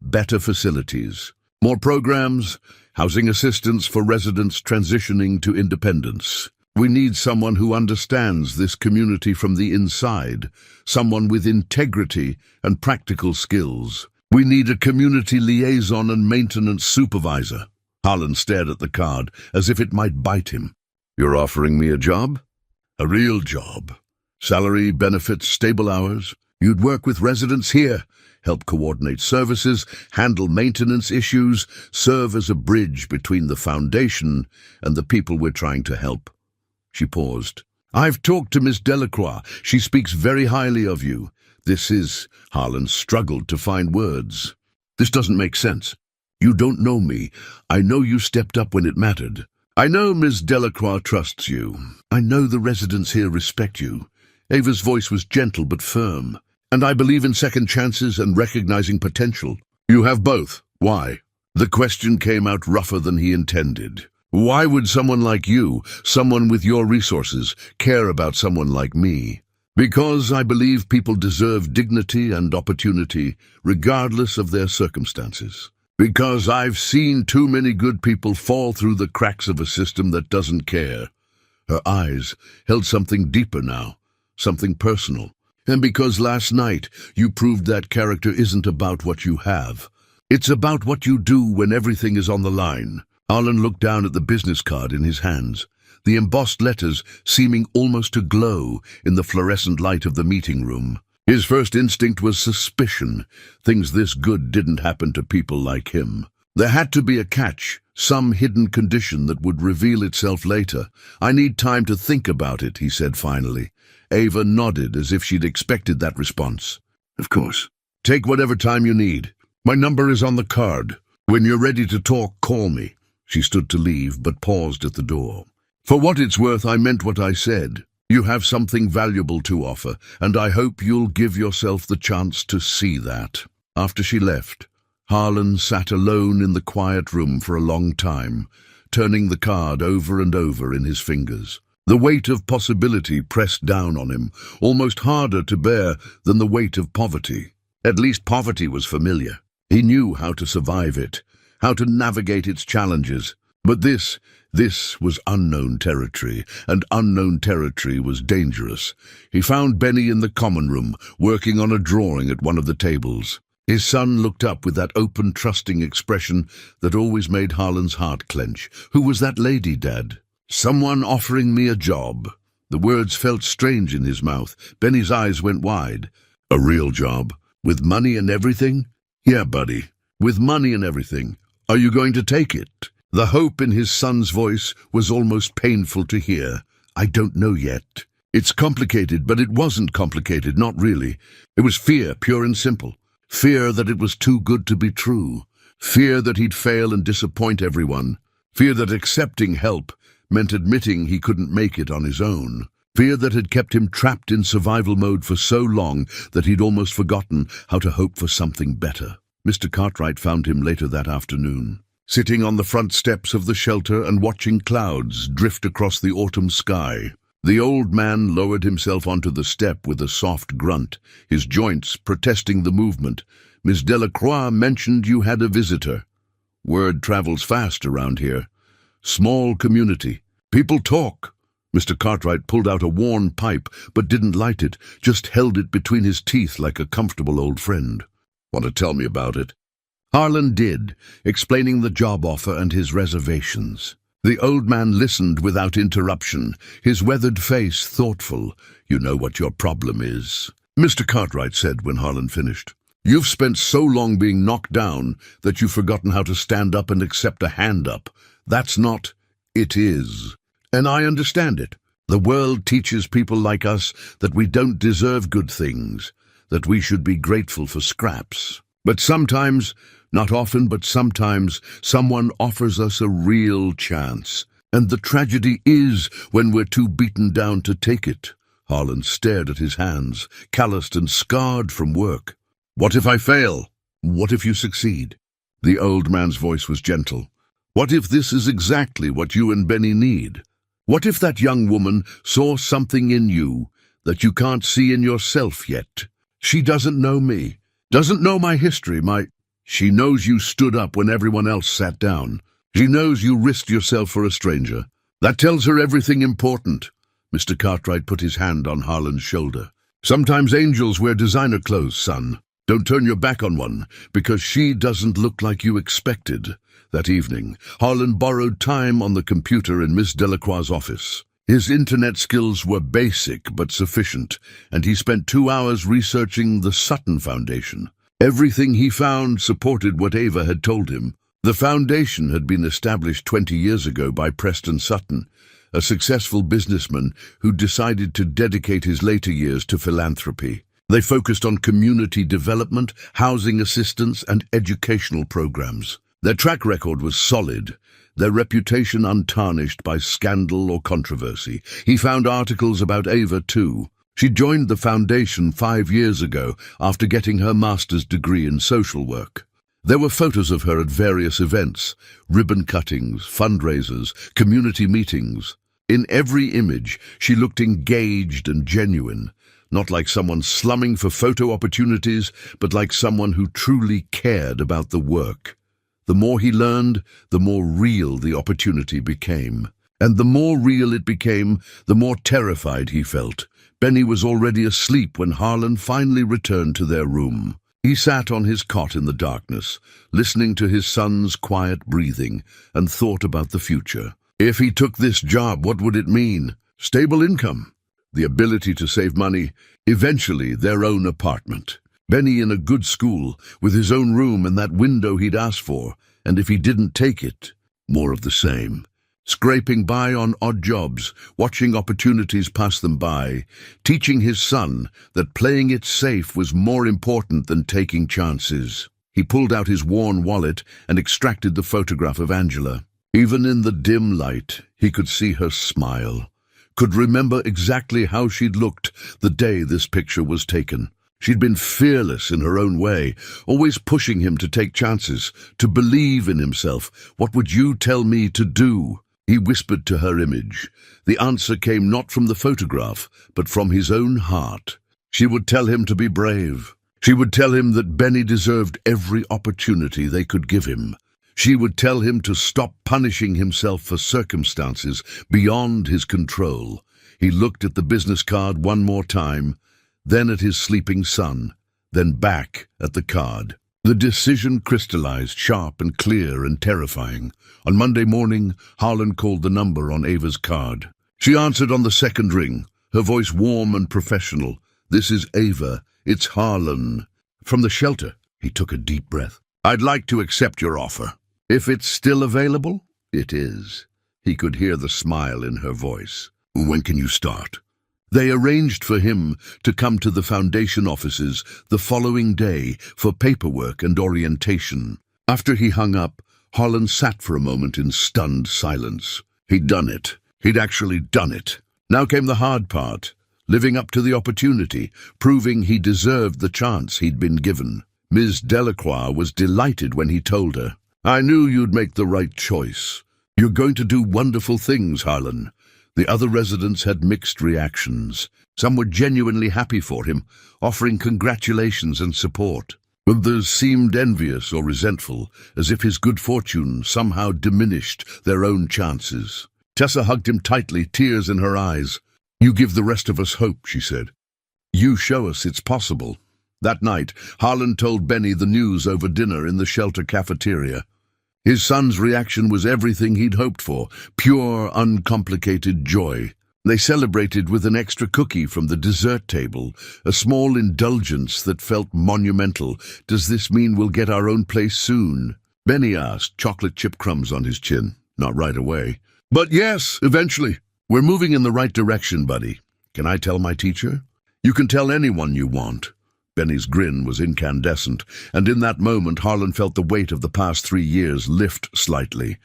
Better facilities, more programs, housing assistance for residents transitioning to independence. We need someone who understands this community from the inside, someone with integrity and practical skills. We need a community liaison and maintenance supervisor. Harlan stared at the card as if it might bite him. You're offering me a job? A real job. Salary, benefits, stable hours. You'd work with residents here, help coordinate services, handle maintenance issues, serve as a bridge between the foundation and the people we're trying to help. She paused. I've talked to Miss Delacroix. She speaks very highly of you. Harlan struggled to find words. This doesn't make sense. You don't know me. I know you stepped up when it mattered. I know Miss Delacroix trusts you. I know the residents here respect you. Ava's voice was gentle but firm. And I believe in second chances and recognizing potential. You have both. Why? The question came out rougher than he intended. Why would someone like you, someone with your resources, care about someone like me? Because I believe people deserve dignity and opportunity, regardless of their circumstances. Because I've seen too many good people fall through the cracks of a system that doesn't care. Her eyes held something deeper now, something personal. And because last night you proved that character isn't about what you have. It's about what you do when everything is on the line. Harlan looked down at the business card in his hands, the embossed letters seeming almost to glow in the fluorescent light of the meeting room. His first instinct was suspicion. Things this good didn't happen to people like him. There had to be a catch, some hidden condition that would reveal itself later. I need time to think about it, he said finally. Ava nodded as if she'd expected that response. Of course. Take whatever time you need. My number is on the card. When you're ready to talk, call me. She stood to leave, but paused at the door. For what it's worth, I meant what I said. You have something valuable to offer, and I hope you'll give yourself the chance to see that. After she left, Harlan sat alone in the quiet room for a long time, turning the card over and over in his fingers. The weight of possibility pressed down on him, almost harder to bear than the weight of poverty. At least poverty was familiar. He knew how to survive it, how to navigate its challenges. But this was unknown territory, and unknown territory was dangerous. He found Benny in the common room, working on a drawing at one of the tables. His son looked up with that open, trusting expression that always made Harlan's heart clench. Who was that lady, Dad? Someone offering me a job. The words felt strange in his mouth. Benny's eyes went wide. A real job? With money and everything? Yeah, buddy. With money and everything. Are you going to take it? The hope in his son's voice was almost painful to hear. "I don't know yet. It's complicated, but it wasn't complicated, not really. It was fear, pure and simple. Fear that it was too good to be true. Fear that he'd fail and disappoint everyone. Fear that accepting help meant admitting he couldn't make it on his own. Fear that had kept him trapped in survival mode for so long that he'd almost forgotten how to hope for something better." Mr. Cartwright found him later that afternoon, sitting on the front steps of the shelter and watching clouds drift across the autumn sky. The old man lowered himself onto the step with a soft grunt, his joints protesting the movement. "Miss Delacroix mentioned you had a visitor. Word travels fast around here. Small community. People talk." Mr. Cartwright pulled out a worn pipe, but didn't light it, just held it between his teeth like a comfortable old friend. "Want to tell me about it?" Harlan did, explaining the job offer and his reservations. The old man listened without interruption, his weathered face thoughtful. "You know what your problem is," Mr. Cartwright said when Harlan finished. "You've spent so long being knocked down that you've forgotten how to stand up and accept a hand up. That's not, it is. And I understand it. The world teaches people like us that we don't deserve good things, that we should be grateful for scraps. But sometimes, not often, but sometimes, someone offers us a real chance. And the tragedy is when we're too beaten down to take it." Harlan stared at his hands, calloused and scarred from work. "What if I fail? What if you succeed?" The old man's voice was gentle. "What if this is exactly what you and Benny need? What if that young woman saw something in you that you can't see in yourself yet? She doesn't know me, doesn't know my history, She knows you stood up when everyone else sat down. She knows you risked yourself for a stranger. That tells her everything important." Mr. Cartwright put his hand on Harlan's shoulder. "Sometimes angels wear designer clothes, son. Don't turn your back on one, because she doesn't look like you expected." That evening, Harlan borrowed time on the computer in Miss Delacroix's office. His internet skills were basic but sufficient, and he spent 2 hours researching the Sutton Foundation. Everything he found supported what Ava had told him. The foundation had been established 20 years ago by Preston Sutton, a successful businessman who decided to dedicate his later years to philanthropy. They focused on community development, housing assistance, and educational programs. Their track record was solid, their reputation untarnished by scandal or controversy. He found articles about Ava, too. She joined the foundation 5 years ago after getting her master's degree in social work. There were photos of her at various events, ribbon cuttings, fundraisers, community meetings. In every image, she looked engaged and genuine, not like someone slumming for photo opportunities, but like someone who truly cared about the work. The more he learned, the more real the opportunity became. And the more real it became, the more terrified he felt. Benny was already asleep when Harlan finally returned to their room. He sat on his cot in the darkness, listening to his son's quiet breathing, and thought about the future. If he took this job, what would it mean? Stable income, the ability to save money, eventually their own apartment. Benny in a good school, with his own room and that window he'd asked for, and if he didn't take it, more of the same. Scraping by on odd jobs, watching opportunities pass them by, teaching his son that playing it safe was more important than taking chances. He pulled out his worn wallet and extracted the photograph of Angela. Even in the dim light, he could see her smile, could remember exactly how she'd looked the day this picture was taken. She'd been fearless in her own way, always pushing him to take chances, to believe in himself. "What would you tell me to do?" He whispered to her image. The answer came not from the photograph, but from his own heart. She would tell him to be brave. She would tell him that Benny deserved every opportunity they could give him. She would tell him to stop punishing himself for circumstances beyond his control. He looked at the business card one more time, then at his sleeping son, then back at the card. The decision crystallized, sharp and clear and terrifying. On Monday morning, Harlan called the number on Ava's card. She answered on the second ring, her voice warm and professional. "This is Ava. It's Harlan." From the shelter, he took a deep breath. "I'd like to accept your offer. If it's still available?" It is. He could hear the smile in her voice. When can you start? They arranged for him to come to the foundation offices the following day for paperwork and orientation. After he hung up, Harlan sat for a moment in stunned silence. He'd done it. He'd actually done it. Now came the hard part, living up to the opportunity, proving he deserved the chance he'd been given. Ms. Delacroix was delighted when he told her, "I knew you'd make the right choice. You're going to do wonderful things, Harlan." The other residents had mixed reactions. Some were genuinely happy for him, offering congratulations and support. Others seemed envious or resentful, as if his good fortune somehow diminished their own chances. Tessa hugged him tightly, tears in her eyes. "You give the rest of us hope," she said. "You show us it's possible." That night, Harlan told Benny the news over dinner in the shelter cafeteria. His son's reaction was everything he'd hoped for, pure, uncomplicated joy. They celebrated with an extra cookie from the dessert table, a small indulgence that felt monumental. "Does this mean we'll get our own place soon?" Benny asked, chocolate chip crumbs on his chin. "Not right away." "But yes, eventually. We're moving in the right direction, buddy. Can I tell my teacher?" "You can tell anyone you want." Benny's grin was incandescent, and in that moment Harlan felt the weight of the past 3 years lift slightly.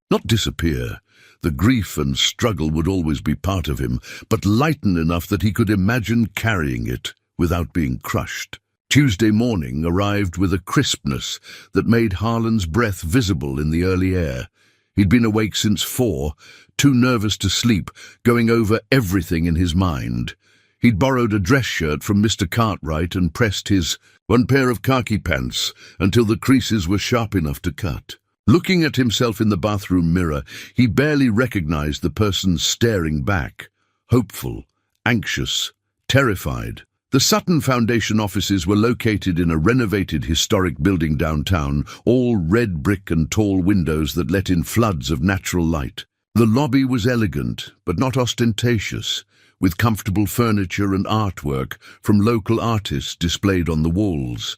Not disappear. The grief and struggle would always be part of him, but lighten enough that he could imagine carrying it without being crushed. Tuesday morning arrived with a crispness that made Harlan's breath visible in the early air. He'd been awake since 4, too nervous to sleep, going over everything in his mind. He'd borrowed a dress shirt from Mr. Cartwright and pressed his one pair of khaki pants until the creases were sharp enough to cut. Looking at himself in the bathroom mirror, he barely recognized the person staring back. Hopeful, anxious, terrified. The Sutton Foundation offices were located in a renovated historic building downtown, all red brick and tall windows that let in floods of natural light. The lobby was elegant, but not ostentatious, with comfortable furniture and artwork from local artists displayed on the walls.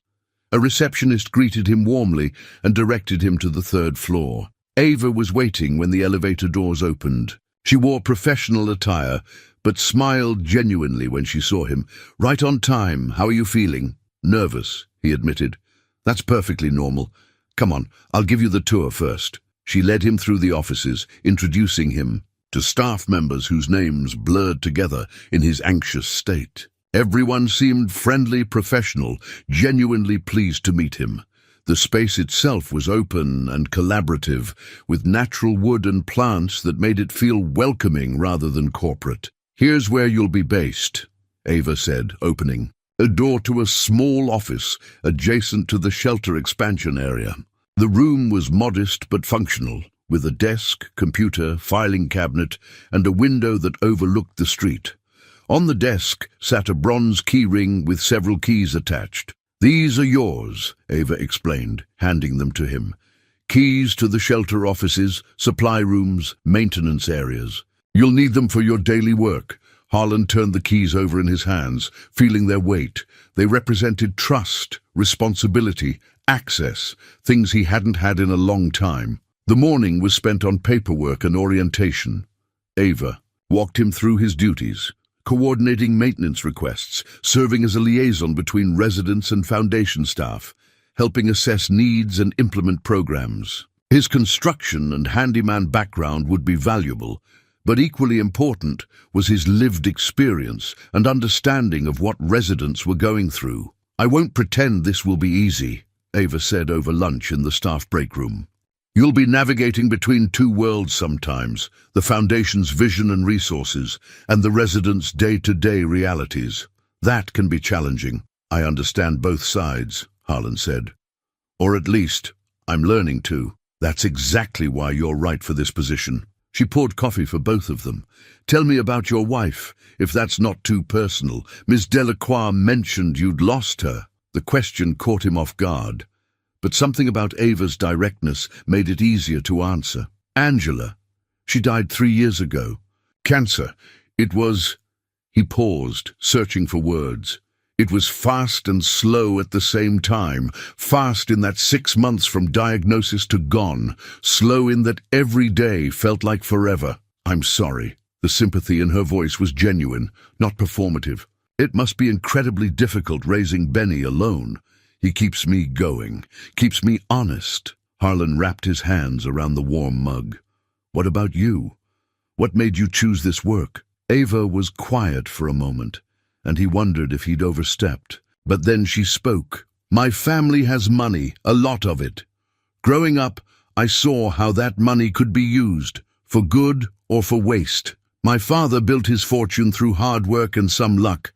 A receptionist greeted him warmly and directed him to the 3rd floor. Ava was waiting when the elevator doors opened. She wore professional attire, but smiled genuinely when she saw him. "Right on time. How are you feeling?" "Nervous," he admitted. "That's perfectly normal. Come on, I'll give you the tour first." She led him through the offices, introducing him to staff members whose names blurred together in his anxious state. Everyone seemed friendly, professional, genuinely pleased to meet him. The space itself was open and collaborative, with natural wood and plants that made it feel welcoming rather than corporate. "Here's where you'll be based," Ava said, opening a door to a small office adjacent to the shelter expansion area. The room was modest but functional, with a desk, computer, filing cabinet, and a window that overlooked the street. On the desk sat a bronze key ring with several keys attached. "These are yours," Ava explained, handing them to him. "Keys to the shelter offices, supply rooms, maintenance areas. You'll need them for your daily work." Harlan turned the keys over in his hands, feeling their weight. They represented trust, responsibility, access, things he hadn't had in a long time. The morning was spent on paperwork and orientation. Ava walked him through his duties, coordinating maintenance requests, serving as a liaison between residents and foundation staff, helping assess needs and implement programs. His construction and handyman background would be valuable, but equally important was his lived experience and understanding of what residents were going through. "I won't pretend this will be easy," Ava said over lunch in the staff break room. "You'll be navigating between 2 worlds sometimes, the Foundation's vision and resources, and the residents' day-to-day realities. That can be challenging." "I understand both sides," Harlan said. "Or at least, I'm learning to. That's exactly why you're right for this position." She poured coffee for both of them. "Tell me about your wife, if that's not too personal. Miss Delacroix mentioned you'd lost her." The question caught him off guard, but something about Ava's directness made it easier to answer. "Angela. She died 3 years ago. Cancer. It was—" He paused, searching for words. It was fast and slow at the same time, fast in that 6 months from diagnosis to gone, slow in that every day felt like forever. "I'm sorry." The sympathy in her voice was genuine, not performative. "It must be incredibly difficult raising Benny alone. He keeps me going, keeps me honest." Harlan wrapped his hands around the warm mug. "What about you? What made you choose this work?" Ava was quiet for a moment, and he wondered if he'd overstepped. But then she spoke. "My family has money, a lot of it. Growing up, I saw how that money could be used, for good or for waste. My father built his fortune through hard work and some luck,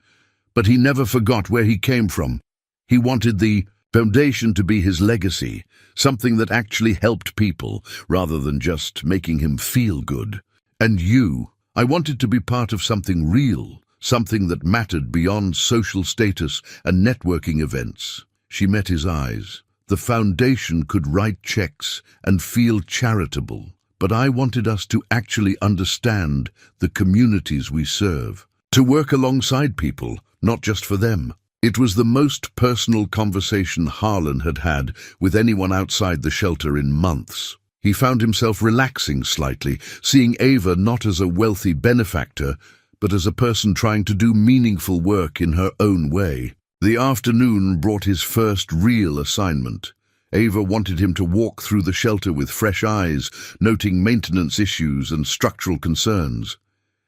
but he never forgot where he came from. He wanted the foundation to be his legacy, something that actually helped people, rather than just making him feel good. And you, I wanted to be part of something real, something that mattered beyond social status and networking events." She met his eyes. "The foundation could write checks and feel charitable, but I wanted us to actually understand the communities we serve, to work alongside people, not just for them." It was the most personal conversation Harlan had had with anyone outside the shelter in months. He found himself relaxing slightly, seeing Ava not as a wealthy benefactor, but as a person trying to do meaningful work in her own way. The afternoon brought his first real assignment. Ava wanted him to walk through the shelter with fresh eyes, noting maintenance issues and structural concerns.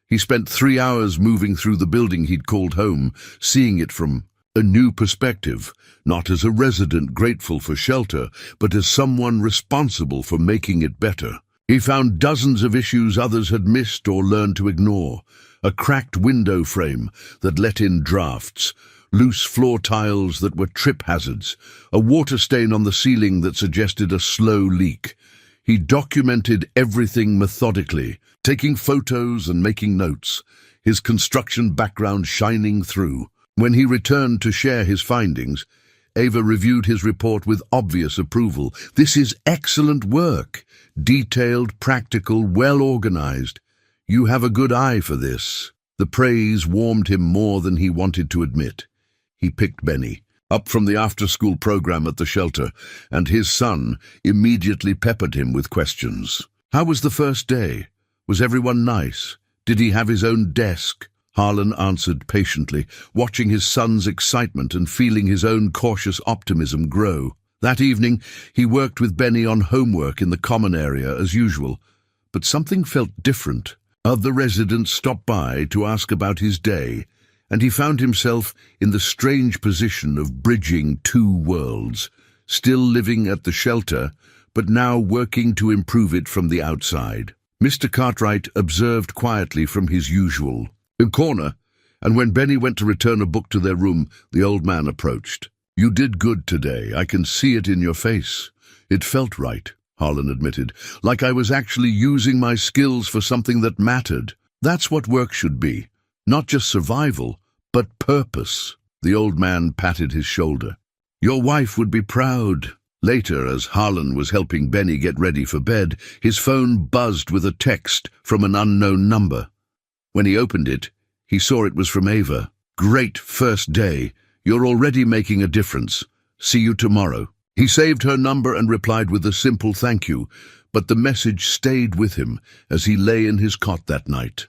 He spent 3 hours moving through the building he'd called home, seeing it from a new perspective, not as a resident grateful for shelter, but as someone responsible for making it better. He found dozens of issues others had missed or learned to ignore. A cracked window frame that let in drafts, loose floor tiles that were trip hazards, a water stain on the ceiling that suggested a slow leak. He documented everything methodically, taking photos and making notes, his construction background shining through. When he returned to share his findings, Ava reviewed his report with obvious approval. "This is excellent work. Detailed, practical, well-organized. You have a good eye for this." The praise warmed him more than he wanted to admit. He picked Benny up from the after-school program at the shelter, and his son immediately peppered him with questions. How was the first day? Was everyone nice? Did he have his own desk? Harlan answered patiently, watching his son's excitement and feeling his own cautious optimism grow. That evening, he worked with Benny on homework in the common area as usual, but something felt different. Other residents stopped by to ask about his day, and he found himself in the strange position of bridging two worlds, still living at the shelter, but now working to improve it from the outside. Mr. Cartwright observed quietly from his usual corner, and when Benny went to return a book to their room, the old man approached. "You did good today. I can see it in your face." "It felt right," Harlan admitted, "like I was actually using my skills for something that mattered. That's what work should be. Not just survival, but purpose." The old man patted his shoulder. "Your wife would be proud." Later, as Harlan was helping Benny get ready for bed, his phone buzzed with a text from an unknown number. When he opened it, he saw it was from Ava. "Great first day. You're already making a difference. See you tomorrow." He saved her number and replied with a simple thank you, but the message stayed with him as he lay in his cot that night.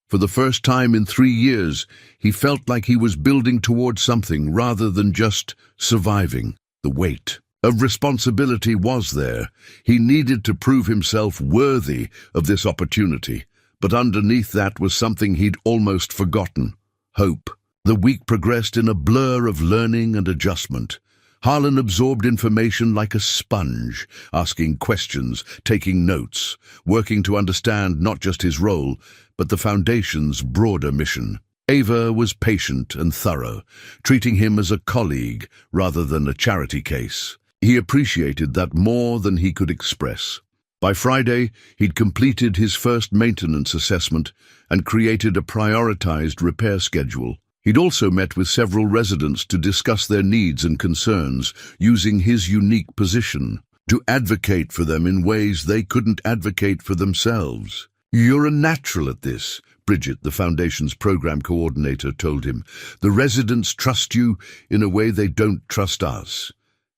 For the first time in 3 years, he felt like he was building towards something rather than just surviving. The weight of responsibility was there. He needed to prove himself worthy of this opportunity. But underneath that was something he'd almost forgotten: hope. The week progressed in a blur of learning and adjustment. Harlan absorbed information like a sponge, asking questions, taking notes, working to understand not just his role, but the Foundation's broader mission. Ava was patient and thorough, treating him as a colleague rather than a charity case. He appreciated that more than he could express. By Friday, he'd completed his first maintenance assessment and created a prioritized repair schedule. He'd also met with several residents to discuss their needs and concerns, using his unique position to advocate for them in ways they couldn't advocate for themselves. "You're a natural at this," Bridget, the foundation's program coordinator, told him. The residents trust you in a way they don't trust us.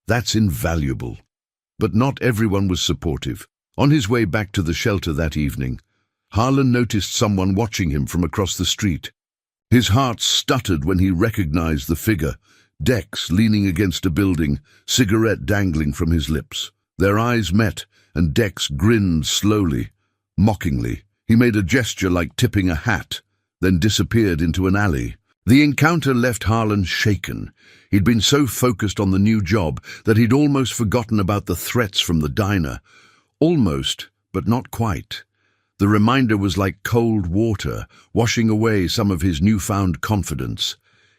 That's invaluable. But not everyone was supportive. On his way back to the shelter that evening, Harlan noticed someone watching him from across the street. His heart stuttered when he recognized the figure, Dex leaning against a building, cigarette dangling from his lips. Their eyes met, and Dex grinned slowly, mockingly. He made a gesture like tipping a hat, then disappeared into an alley. The encounter left Harlan shaken. He'd been so focused on the new job that he'd almost forgotten about the threats from the diner. Almost, but not quite. The reminder was like cold water, washing away some of his newfound confidence.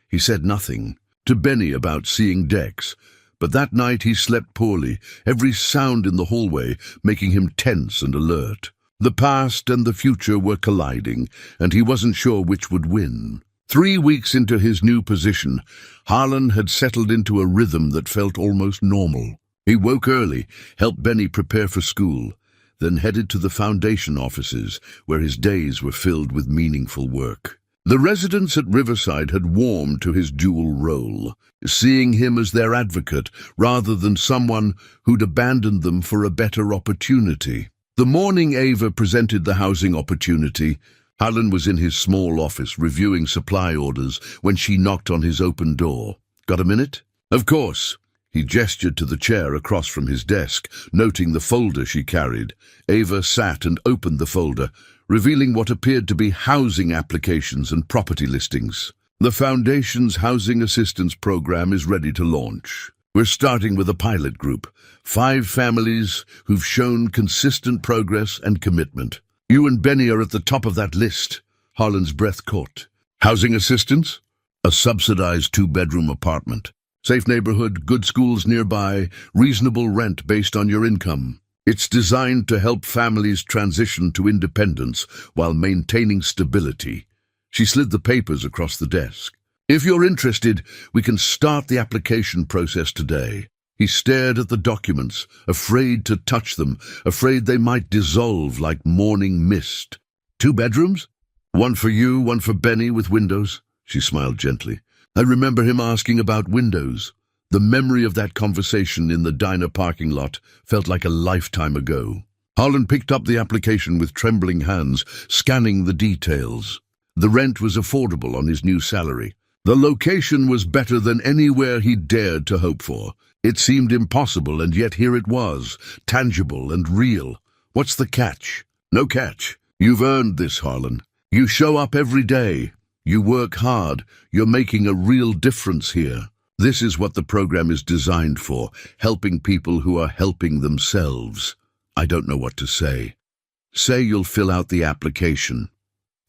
He said nothing to Benny about seeing Dex, but that night he slept poorly, every sound in the hallway making him tense and alert. The past and the future were colliding, and he wasn't sure which would win. 3 weeks into his new position, Harlan had settled into a rhythm that felt almost normal. He woke early, helped Benny prepare for school, then headed to the foundation offices, where his days were filled with meaningful work. The residents at Riverside had warmed to his dual role, seeing him as their advocate rather than someone who'd abandoned them for a better opportunity. The morning Ava presented the housing opportunity, Harlan was in his small office reviewing supply orders when she knocked on his open door. "Got a minute?" "Of course." He gestured to the chair across from his desk, noting the folder she carried. Ava sat and opened the folder, revealing what appeared to be housing applications and property listings. "The Foundation's Housing Assistance Program is ready to launch. We're starting with a pilot group, 5 families who've shown consistent progress and commitment. You and Benny are at the top of that list." Harlan's breath caught. "Housing assistance?" "A subsidized 2-bedroom apartment. Safe neighborhood, good schools nearby, reasonable rent based on your income. It's designed to help families transition to independence while maintaining stability." She slid the papers across the desk. "If you're interested, we can start the application process today." He stared at the documents, afraid to touch them, afraid they might dissolve like morning mist. 2 bedrooms? One for you, one for Benny with windows?" She smiled gently. I remember him asking about windows. The memory of that conversation in the diner parking lot felt like a lifetime ago. Harlan picked up the application with trembling hands, scanning the details. The rent was affordable on his new salary. The location was better than anywhere he'd dared to hope for. It seemed impossible, and yet here it was, tangible and real. What's the catch? No catch. You've earned this, Harlan. You show up every day. You work hard. You're making a real difference here. This is what the program is designed for, helping people who are helping themselves. I don't know what to say. Say you'll fill out the application.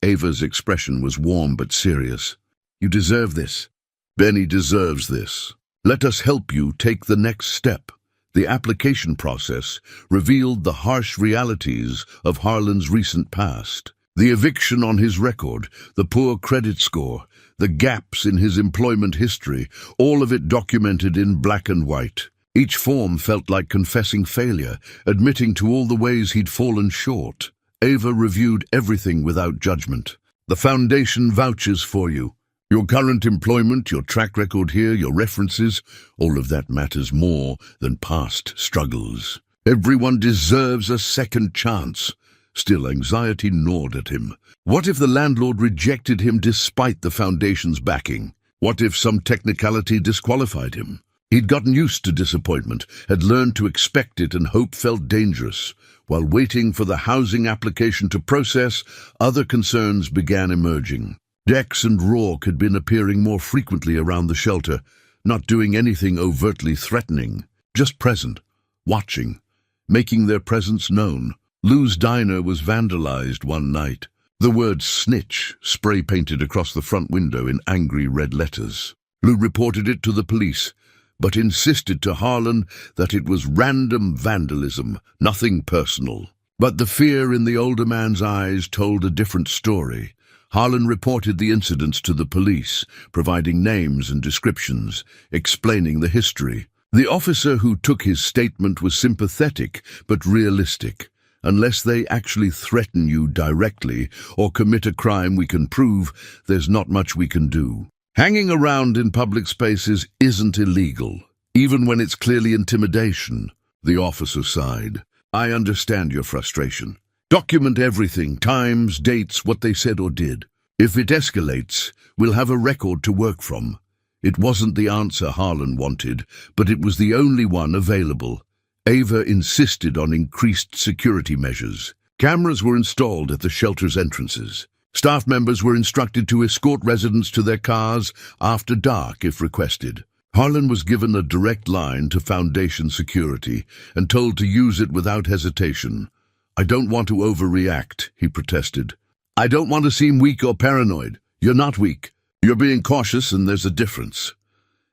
Ava's expression was warm but serious. You deserve this. Benny deserves this. Let us help you take the next step. The application process revealed the harsh realities of Harlan's recent past. The eviction on his record, the poor credit score, the gaps in his employment history, all of it documented in black and white. Each form felt like confessing failure, admitting to all the ways he'd fallen short. Ava reviewed everything without judgment. The foundation vouches for you. Your current employment, your track record here, your references, all of that matters more than past struggles. Everyone deserves a second chance. Still, anxiety gnawed at him. What if the landlord rejected him despite the foundation's backing? What if some technicality disqualified him? He'd gotten used to disappointment, had learned to expect it, and hope felt dangerous. While waiting for the housing application to process, other concerns began emerging. Dex and Rourke had been appearing more frequently around the shelter, not doing anything overtly threatening, just present, watching, making their presence known. Lou's diner was vandalized one night. The word snitch spray-painted across the front window in angry red letters. Lou reported it to the police, but insisted to Harlan that it was random vandalism, nothing personal. But the fear in the older man's eyes told a different story. Harlan reported the incidents to the police, providing names and descriptions, explaining the history. The officer who took his statement was sympathetic but realistic. Unless they actually threaten you directly or commit a crime we can prove, there's not much we can do. Hanging around in public spaces isn't illegal, even when it's clearly intimidation. The officer sighed. I understand your frustration. Document everything, times, dates, what they said or did. If it escalates, we'll have a record to work from. It wasn't the answer Harlan wanted, but it was the only one available. Ava insisted on increased security measures. Cameras were installed at the shelter's entrances. Staff members were instructed to escort residents to their cars after dark if requested. Harlan was given a direct line to Foundation security and told to use it without hesitation. I don't want to overreact, he protested. I don't want to seem weak or paranoid. You're not weak. You're being cautious, and there's a difference.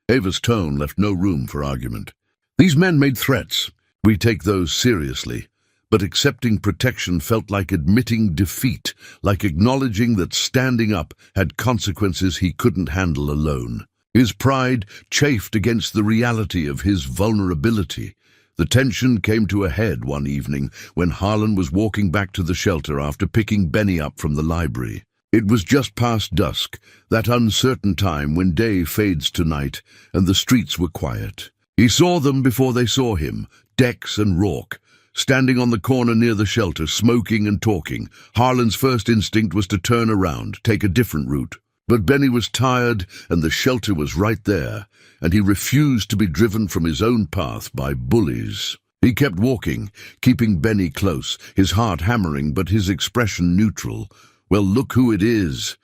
Ava's tone left no room for argument. These men made threats. We take those seriously. But accepting protection felt like admitting defeat, like acknowledging that standing up had consequences he couldn't handle alone. His pride chafed against the reality of his vulnerability. The tension came to a head one evening when Harlan was walking back to the shelter after picking Benny up from the library. It was just past dusk, that uncertain time when day fades to night and the streets were quiet. He saw them before they saw him, Dex and Rourke, standing on the corner near the shelter, smoking and talking. Harlan's first instinct was to turn around, take a different route. But Benny was tired and the shelter was right there, and he refused to be driven from his own path by bullies. He kept walking, keeping Benny close, his heart hammering but his expression neutral. Well, look who it is.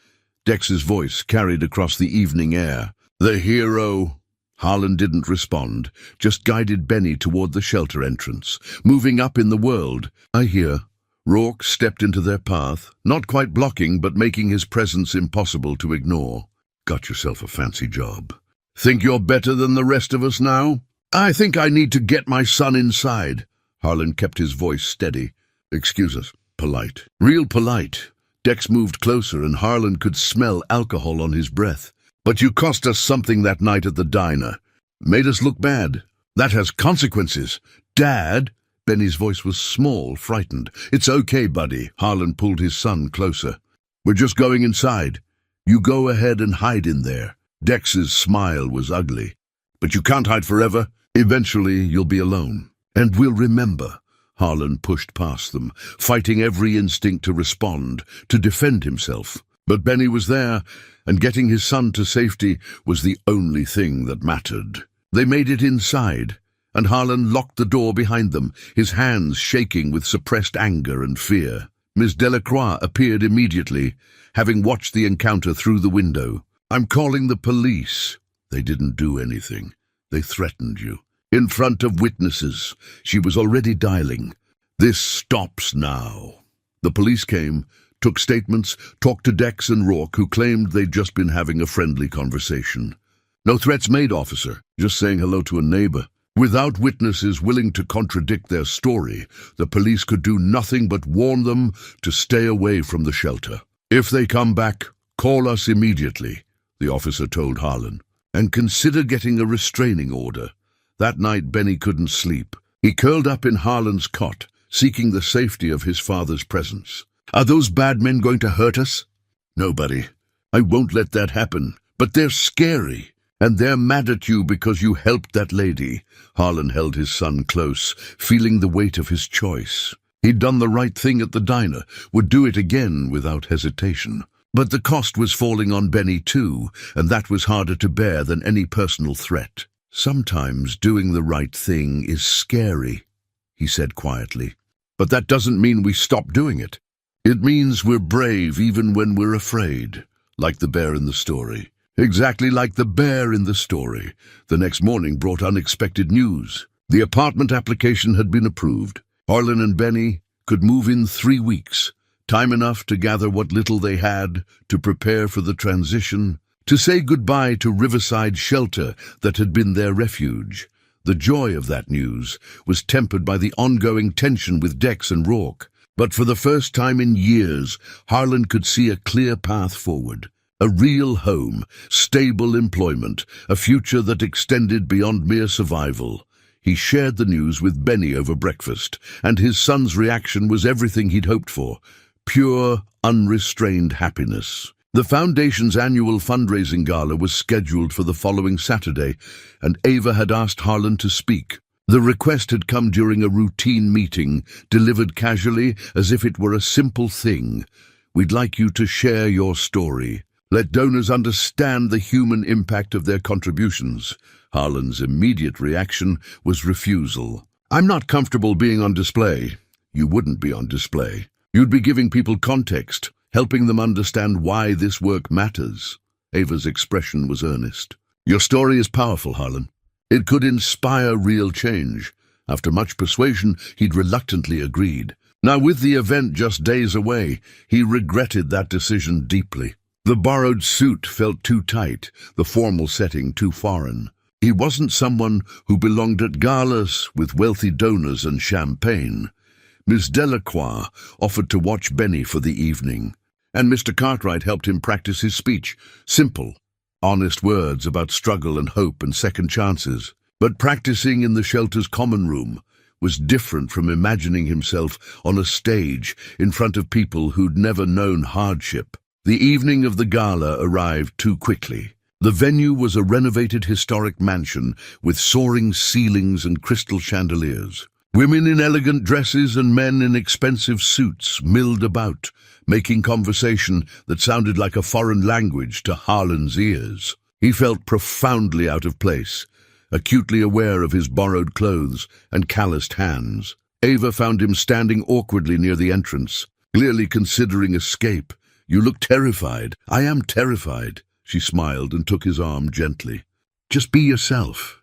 Dex's voice carried across the evening air. The hero. Harlan didn't respond, just guided Benny toward the shelter entrance. Moving up in the world. I hear. Rourke stepped into their path, not quite blocking but making his presence impossible to ignore. Got yourself a fancy job. Think you're better than the rest of us now? I think I need to get my son inside. Harlan kept his voice steady. Excuse us. Polite. Real polite. Dex moved closer and Harlan could smell alcohol on his breath. But you cost us something that night at the diner. Made us look bad. That has consequences. Dad? Benny's voice was small, frightened. It's okay, buddy. Harlan pulled his son closer. We're just going inside. You go ahead and hide in there. Dex's smile was ugly. But you can't hide forever. Eventually, you'll be alone. And we'll remember. Harlan pushed past them, fighting every instinct to respond, to defend himself. But Benny was there, and getting his son to safety was the only thing that mattered. They made it inside, and Harlan locked the door behind them, his hands shaking with suppressed anger and fear. Miss Delacroix appeared immediately, having watched the encounter through the window. I'm calling the police. They didn't do anything. They threatened you. In front of witnesses. She was already dialing. This stops now. The police came, took statements, talked to Dex and Rourke, who claimed they'd just been having a friendly conversation. No threats made, officer. Just saying hello to a neighbor. Without witnesses willing to contradict their story, the police could do nothing but warn them to stay away from the shelter. If they come back, call us immediately, the officer told Harlan. And consider getting a restraining order. That night, Benny couldn't sleep. He curled up in Harlan's cot, seeking the safety of his father's presence. Are those bad men going to hurt us? Nobody. I won't let that happen. But they're scary, and they're mad at you because you helped that lady. Harlan held his son close, feeling the weight of his choice. He'd done the right thing at the diner, would do it again without hesitation. But the cost was falling on Benny too, and that was harder to bear than any personal threat. Sometimes doing the right thing is scary, he said quietly. But that doesn't mean we stop doing it. It means we're brave even when we're afraid, like the bear in the story. Exactly like the bear in the story. The next morning brought unexpected news. The apartment application had been approved. Harlan and Benny could move in 3 weeks, time enough to gather what little they had, to prepare for the transition, to say goodbye to Riverside Shelter that had been their refuge. The joy of that news was tempered by the ongoing tension with Dex and Rourke. But for the first time in years, Harlan could see a clear path forward. A real home, stable employment, a future that extended beyond mere survival. He shared the news with Benny over breakfast, and his son's reaction was everything he'd hoped for: pure, unrestrained happiness. The Foundation's annual fundraising gala was scheduled for the following Saturday, and Ava had asked Harlan to speak. The request had come during a routine meeting, delivered casually as if it were a simple thing. "We'd like you to share your story. Let donors understand the human impact of their contributions." Harlan's immediate reaction was refusal. "I'm not comfortable being on display." "You wouldn't be on display. You'd be giving people context, helping them understand why this work matters." Ava's expression was earnest. "Your story is powerful, Harlan. It could inspire real change." After much persuasion, he'd reluctantly agreed. Now, with the event just days away, he regretted that decision deeply. The borrowed suit felt too tight, the formal setting too foreign. He wasn't someone who belonged at galas with wealthy donors and champagne. Miss Delacroix offered to watch Benny for the evening, and Mr. Cartwright helped him practice his speech. Simple, honest words about struggle and hope and second chances. But practicing in the shelter's common room was different from imagining himself on a stage in front of people who'd never known hardship. The evening of the gala arrived too quickly. The venue was a renovated historic mansion with soaring ceilings and crystal chandeliers. Women in elegant dresses and men in expensive suits milled about, making conversation that sounded like a foreign language to Harlan's ears. He felt profoundly out of place, acutely aware of his borrowed clothes and calloused hands. Ava found him standing awkwardly near the entrance, clearly considering escape. "You look terrified." "I am terrified." She smiled and took his arm gently. "Just be yourself.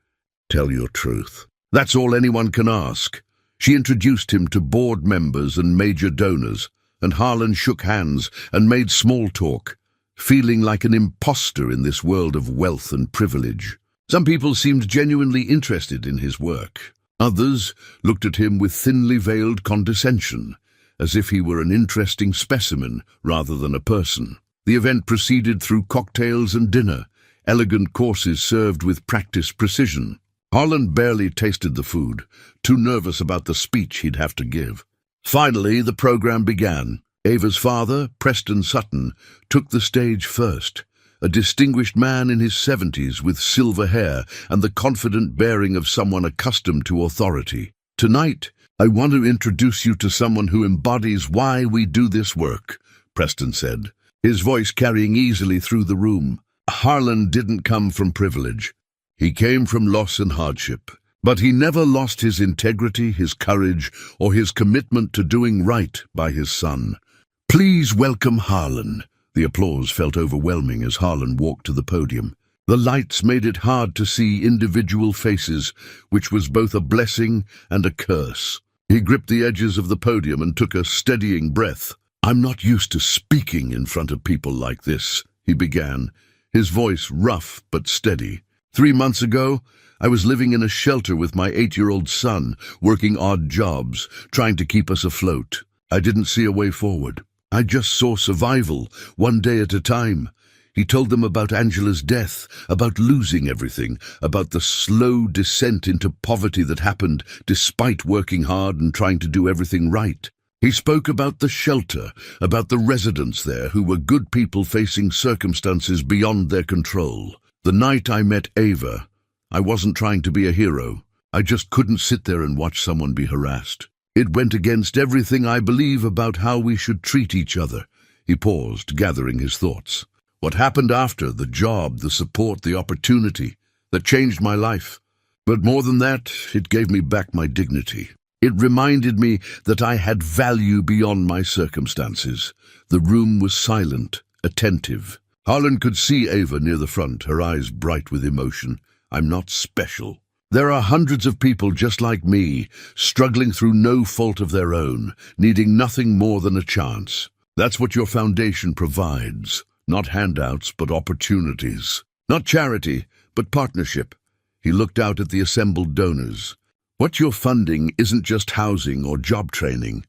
Tell your truth. That's all anyone can ask." She introduced him to board members and major donors, and Harlan shook hands and made small talk, feeling like an imposter in this world of wealth and privilege. Some people seemed genuinely interested in his work. Others looked at him with thinly veiled condescension, as if he were an interesting specimen rather than a person. The event proceeded through cocktails and dinner, elegant courses served with practiced precision. Harlan barely tasted the food, too nervous about the speech he'd have to give. Finally, the program began. Ava's father, Preston Sutton, took the stage first, a distinguished man in his 70s with silver hair and the confident bearing of someone accustomed to authority. "Tonight, I want to introduce you to someone who embodies why we do this work," Preston said, his voice carrying easily through the room. Harlan didn't come from privilege. He came from loss and hardship, but he never lost his integrity, his courage, or his commitment to doing right by his son. "Please welcome Harlan." The applause felt overwhelming as Harlan walked to the podium. The lights made it hard to see individual faces, which was both a blessing and a curse. He gripped the edges of the podium and took a steadying breath. "I'm not used to speaking in front of people like this," he began, his voice rough but steady. 3 months ago, I was living in a shelter with my 8-year-old son, working odd jobs, trying to keep us afloat. I didn't see a way forward. I just saw survival, one day at a time." He told them about Angela's death, about losing everything, about the slow descent into poverty that happened despite working hard and trying to do everything right. He spoke about the shelter, about the residents there who were good people facing circumstances beyond their control. The night I met Ava, I wasn't trying to be a hero. I just couldn't sit there and watch someone be harassed. It went against everything I believe about how we should treat each other." He paused, gathering his thoughts. "What happened after, the job, the support, the opportunity, that changed my life. But more than that, it gave me back my dignity. It reminded me that I had value beyond my circumstances." The room was silent, attentive. Harlan could see Ava near the front, her eyes bright with emotion. "I'm not special. There are hundreds of people just like me, struggling through no fault of their own, needing nothing more than a chance. That's what your foundation provides. Not handouts, but opportunities. Not charity, but partnership." He looked out at the assembled donors. "What you're funding isn't just housing or job training.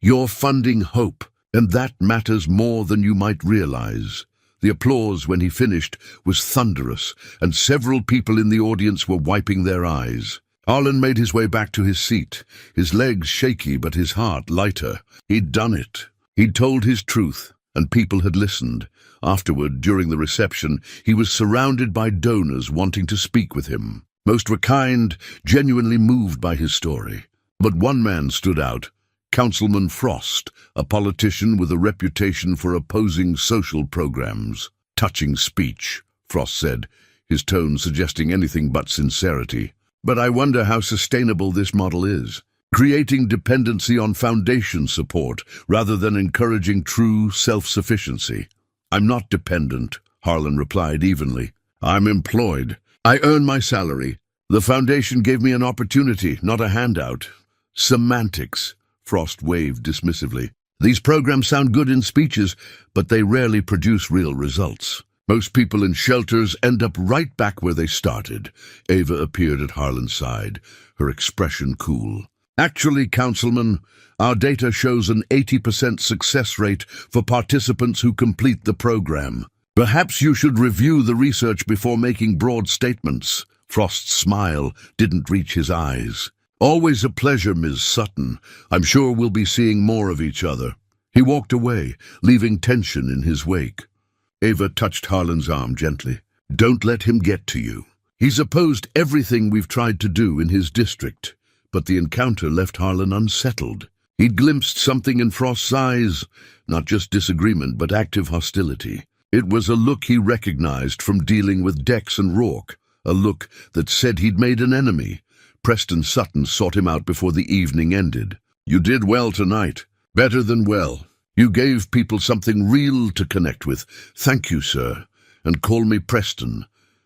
You're funding hope, and that matters more than you might realize." The applause when he finished was thunderous, and several people in the audience were wiping their eyes. Harlan made his way back to his seat, his legs shaky but his heart lighter. He'd done it. He'd told his truth, and people had listened. Afterward, during the reception, he was surrounded by donors wanting to speak with him. Most were kind, genuinely moved by his story. But one man stood out, Councilman Frost, a politician with a reputation for opposing social programs. Touching speech, Frost said, his tone suggesting anything but sincerity. But I wonder how sustainable this model is, creating dependency on foundation support rather than encouraging true self-sufficiency. I'm not dependent, Harlan replied evenly. I'm employed. I earn my salary. The foundation gave me an opportunity, not a handout. Semantics, Frost waved dismissively. These programs sound good in speeches, but they rarely produce real results. Most people in shelters end up right back where they started. Ava appeared at Harlan's side, her expression cool. Actually, Councilman, our data shows an 80% success rate for participants who complete the program. Perhaps you should review the research before making broad statements. Frost's smile didn't reach his eyes. Always a pleasure, Ms. Sutton. I'm sure we'll be seeing more of each other. He walked away, leaving tension in his wake. Ava touched Harlan's arm gently. Don't let him get to you. He's opposed everything we've tried to do in his district. But the encounter left Harlan unsettled. He'd glimpsed something in Frost's eyes, not just disagreement, but active hostility. It was a look he recognized from dealing with Dex and Rourke, a look that said he'd made an enemy. Preston Sutton sought him out before the evening ended. You did well tonight. Better than well. You gave people something real to connect with. Thank you, sir. And call me Preston.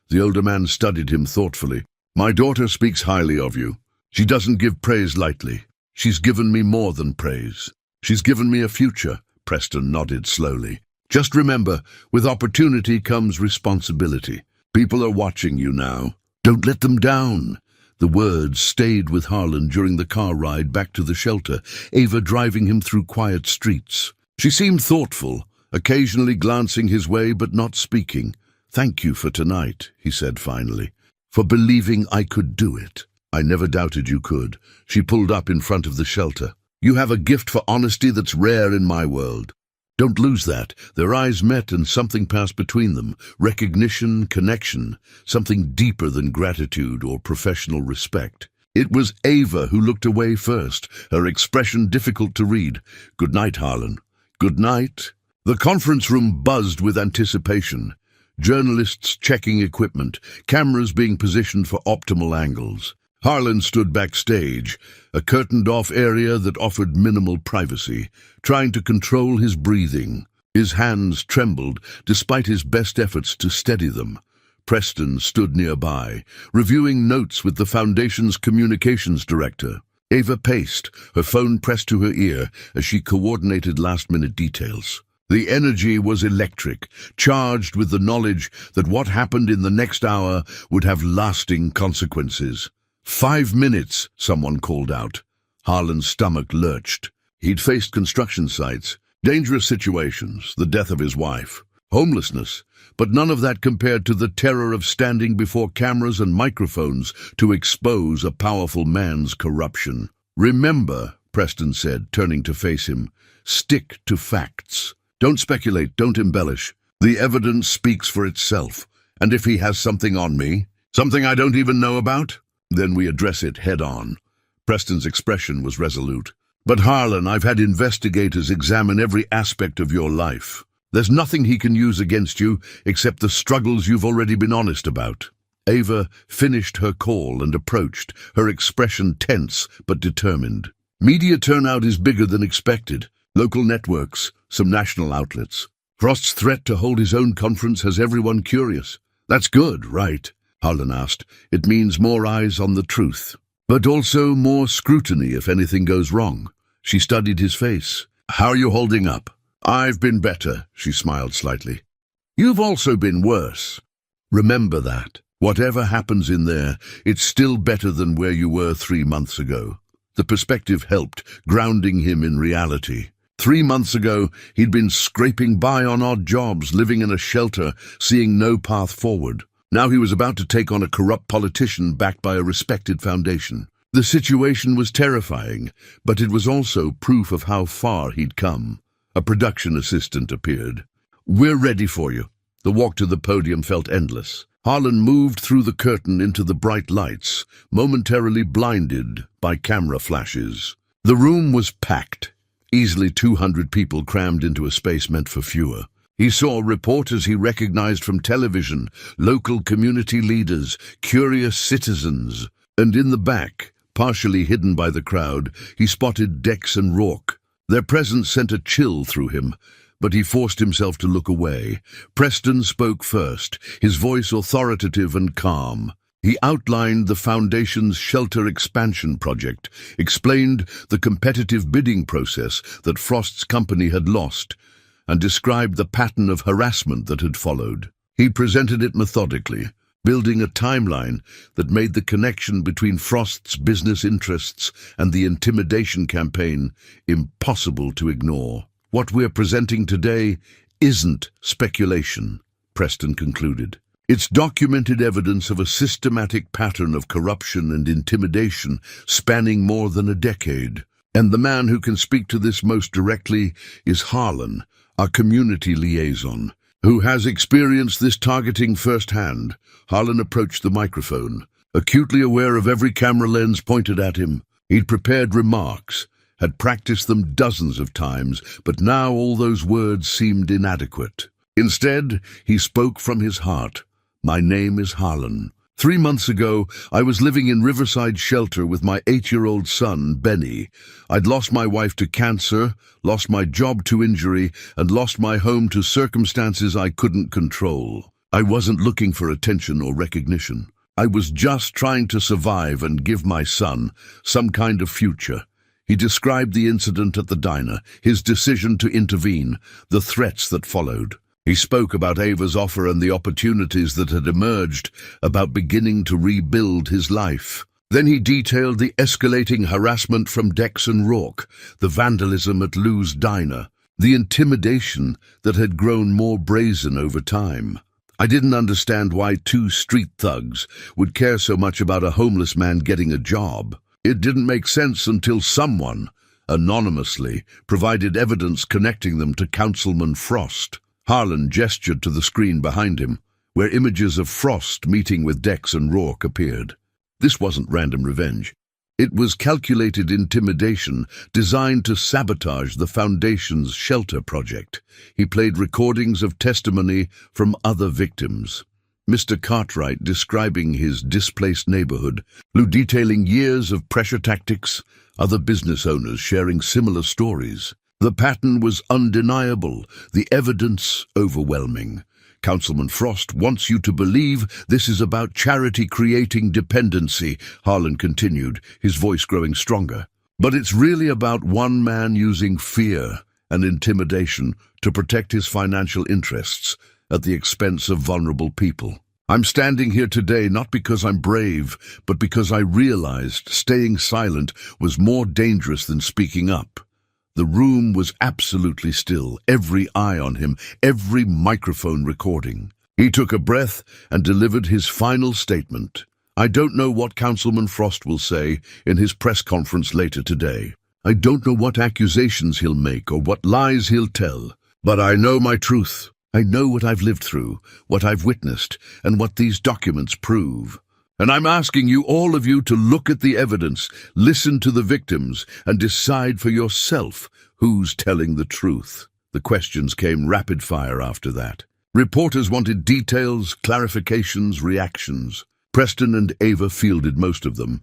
The older man studied him thoughtfully. My daughter speaks highly of you. She doesn't give praise lightly. She's given me more than praise. She's given me a future. Preston nodded slowly. Just remember, with opportunity comes responsibility. People are watching you now. Don't let them down. The words stayed with Harlan during the car ride back to the shelter, Ava driving him through quiet streets. She seemed thoughtful, occasionally glancing his way but not speaking. Thank you for tonight, he said finally, for believing I could do it. I never doubted you could. She pulled up in front of the shelter. You have a gift for honesty that's rare in my world. Don't lose that. Their eyes met and something passed between them. Recognition, connection, something deeper than gratitude or professional respect. It was Ava who looked away first, her expression difficult to read. Good night, Harlan. Good night. The conference room buzzed with anticipation. Journalists checking equipment, cameras being positioned for optimal angles. Harlan stood backstage, a curtained-off area that offered minimal privacy, trying to control his breathing. His hands trembled, despite his best efforts to steady them. Preston stood nearby, reviewing notes with the Foundation's communications director. Ava paced, her phone pressed to her ear as she coordinated last-minute details. The energy was electric, charged with the knowledge that what happened in the next hour would have lasting consequences. 5 minutes, someone called out. Harlan's stomach lurched. He'd faced construction sites, dangerous situations, the death of his wife, homelessness, but none of that compared to the terror of standing before cameras and microphones to expose a powerful man's corruption. Remember, Preston said, turning to face him, stick to facts. Don't speculate, don't embellish. The evidence speaks for itself. And if he has something on me, something I don't even know about, then we address it head-on. Preston's expression was resolute. But Harlan, I've had investigators examine every aspect of your life. There's nothing he can use against you except the struggles you've already been honest about. Ava finished her call and approached, her expression tense but determined. Media turnout is bigger than expected. Local networks, some national outlets. Frost's threat to hold his own conference has everyone curious. That's good, right? Harlan asked. It means more eyes on the truth. But also more scrutiny if anything goes wrong. She studied his face. How are you holding up? I've been better, she smiled slightly. You've also been worse. Remember that. Whatever happens in there, it's still better than where you were 3 months ago. The perspective helped, grounding him in reality. 3 months ago, he'd been scraping by on odd jobs, living in a shelter, seeing no path forward. Now he was about to take on a corrupt politician backed by a respected foundation. The situation was terrifying, but it was also proof of how far he'd come. A production assistant appeared. "We're ready for you." The walk to the podium felt endless. Harlan moved through the curtain into the bright lights, momentarily blinded by camera flashes. The room was packed, easily 200 people crammed into a space meant for fewer. He saw reporters he recognized from television, local community leaders, curious citizens, and in the back, partially hidden by the crowd, he spotted Dex and Rourke. Their presence sent a chill through him, but he forced himself to look away. Preston spoke first, his voice authoritative and calm. He outlined the Foundation's shelter expansion project, explained the competitive bidding process that Frost's company had lost, and described the pattern of harassment that had followed. He presented it methodically, building a timeline that made the connection between Frost's business interests and the intimidation campaign impossible to ignore. "What we're presenting today isn't speculation," Preston concluded. "It's documented evidence of a systematic pattern of corruption and intimidation spanning more than a decade. And the man who can speak to this most directly is Harlan, our community liaison, who has experienced this targeting firsthand." Harlan approached the microphone, acutely aware of every camera lens pointed at him. He'd prepared remarks, had practiced them dozens of times, but now all those words seemed inadequate. Instead, he spoke from his heart. "My name is Harlan. 3 months ago, I was living in Riverside Shelter with my 8-year-old son, Benny. I'd lost my wife to cancer, lost my job to injury, and lost my home to circumstances I couldn't control. I wasn't looking for attention or recognition. I was just trying to survive and give my son some kind of future." He described the incident at the diner, his decision to intervene, the threats that followed. He spoke about Ava's offer and the opportunities that had emerged, about beginning to rebuild his life. Then he detailed the escalating harassment from Dex and Rourke, the vandalism at Lou's diner, the intimidation that had grown more brazen over time. "I didn't understand why 2 street thugs would care so much about a homeless man getting a job. It didn't make sense until someone, anonymously, provided evidence connecting them to Councilman Frost." Harlan gestured to the screen behind him, where images of Frost meeting with Dex and Rourke appeared. This wasn't random revenge. It was calculated intimidation designed to sabotage the Foundation's shelter project. He played recordings of testimony from other victims. Mr. Cartwright describing his displaced neighborhood, Lou detailing years of pressure tactics, other business owners sharing similar stories. The pattern was undeniable, the evidence overwhelming. "Councilman Frost wants you to believe this is about charity creating dependency," Harlan continued, his voice growing stronger. "But it's really about one man using fear and intimidation to protect his financial interests at the expense of vulnerable people. I'm standing here today not because I'm brave, but because I realized staying silent was more dangerous than speaking up." The room was absolutely still, every eye on him, every microphone recording. He took a breath and delivered his final statement. "I don't know what Councilman Frost will say in his press conference later today. I don't know what accusations he'll make or what lies he'll tell. But I know my truth. I know what I've lived through, what I've witnessed, and what these documents prove. And I'm asking you, all of you, to look at the evidence, listen to the victims, and decide for yourself who's telling the truth." The questions came rapid fire after that. Reporters wanted details, clarifications, reactions. Preston and Ava fielded most of them,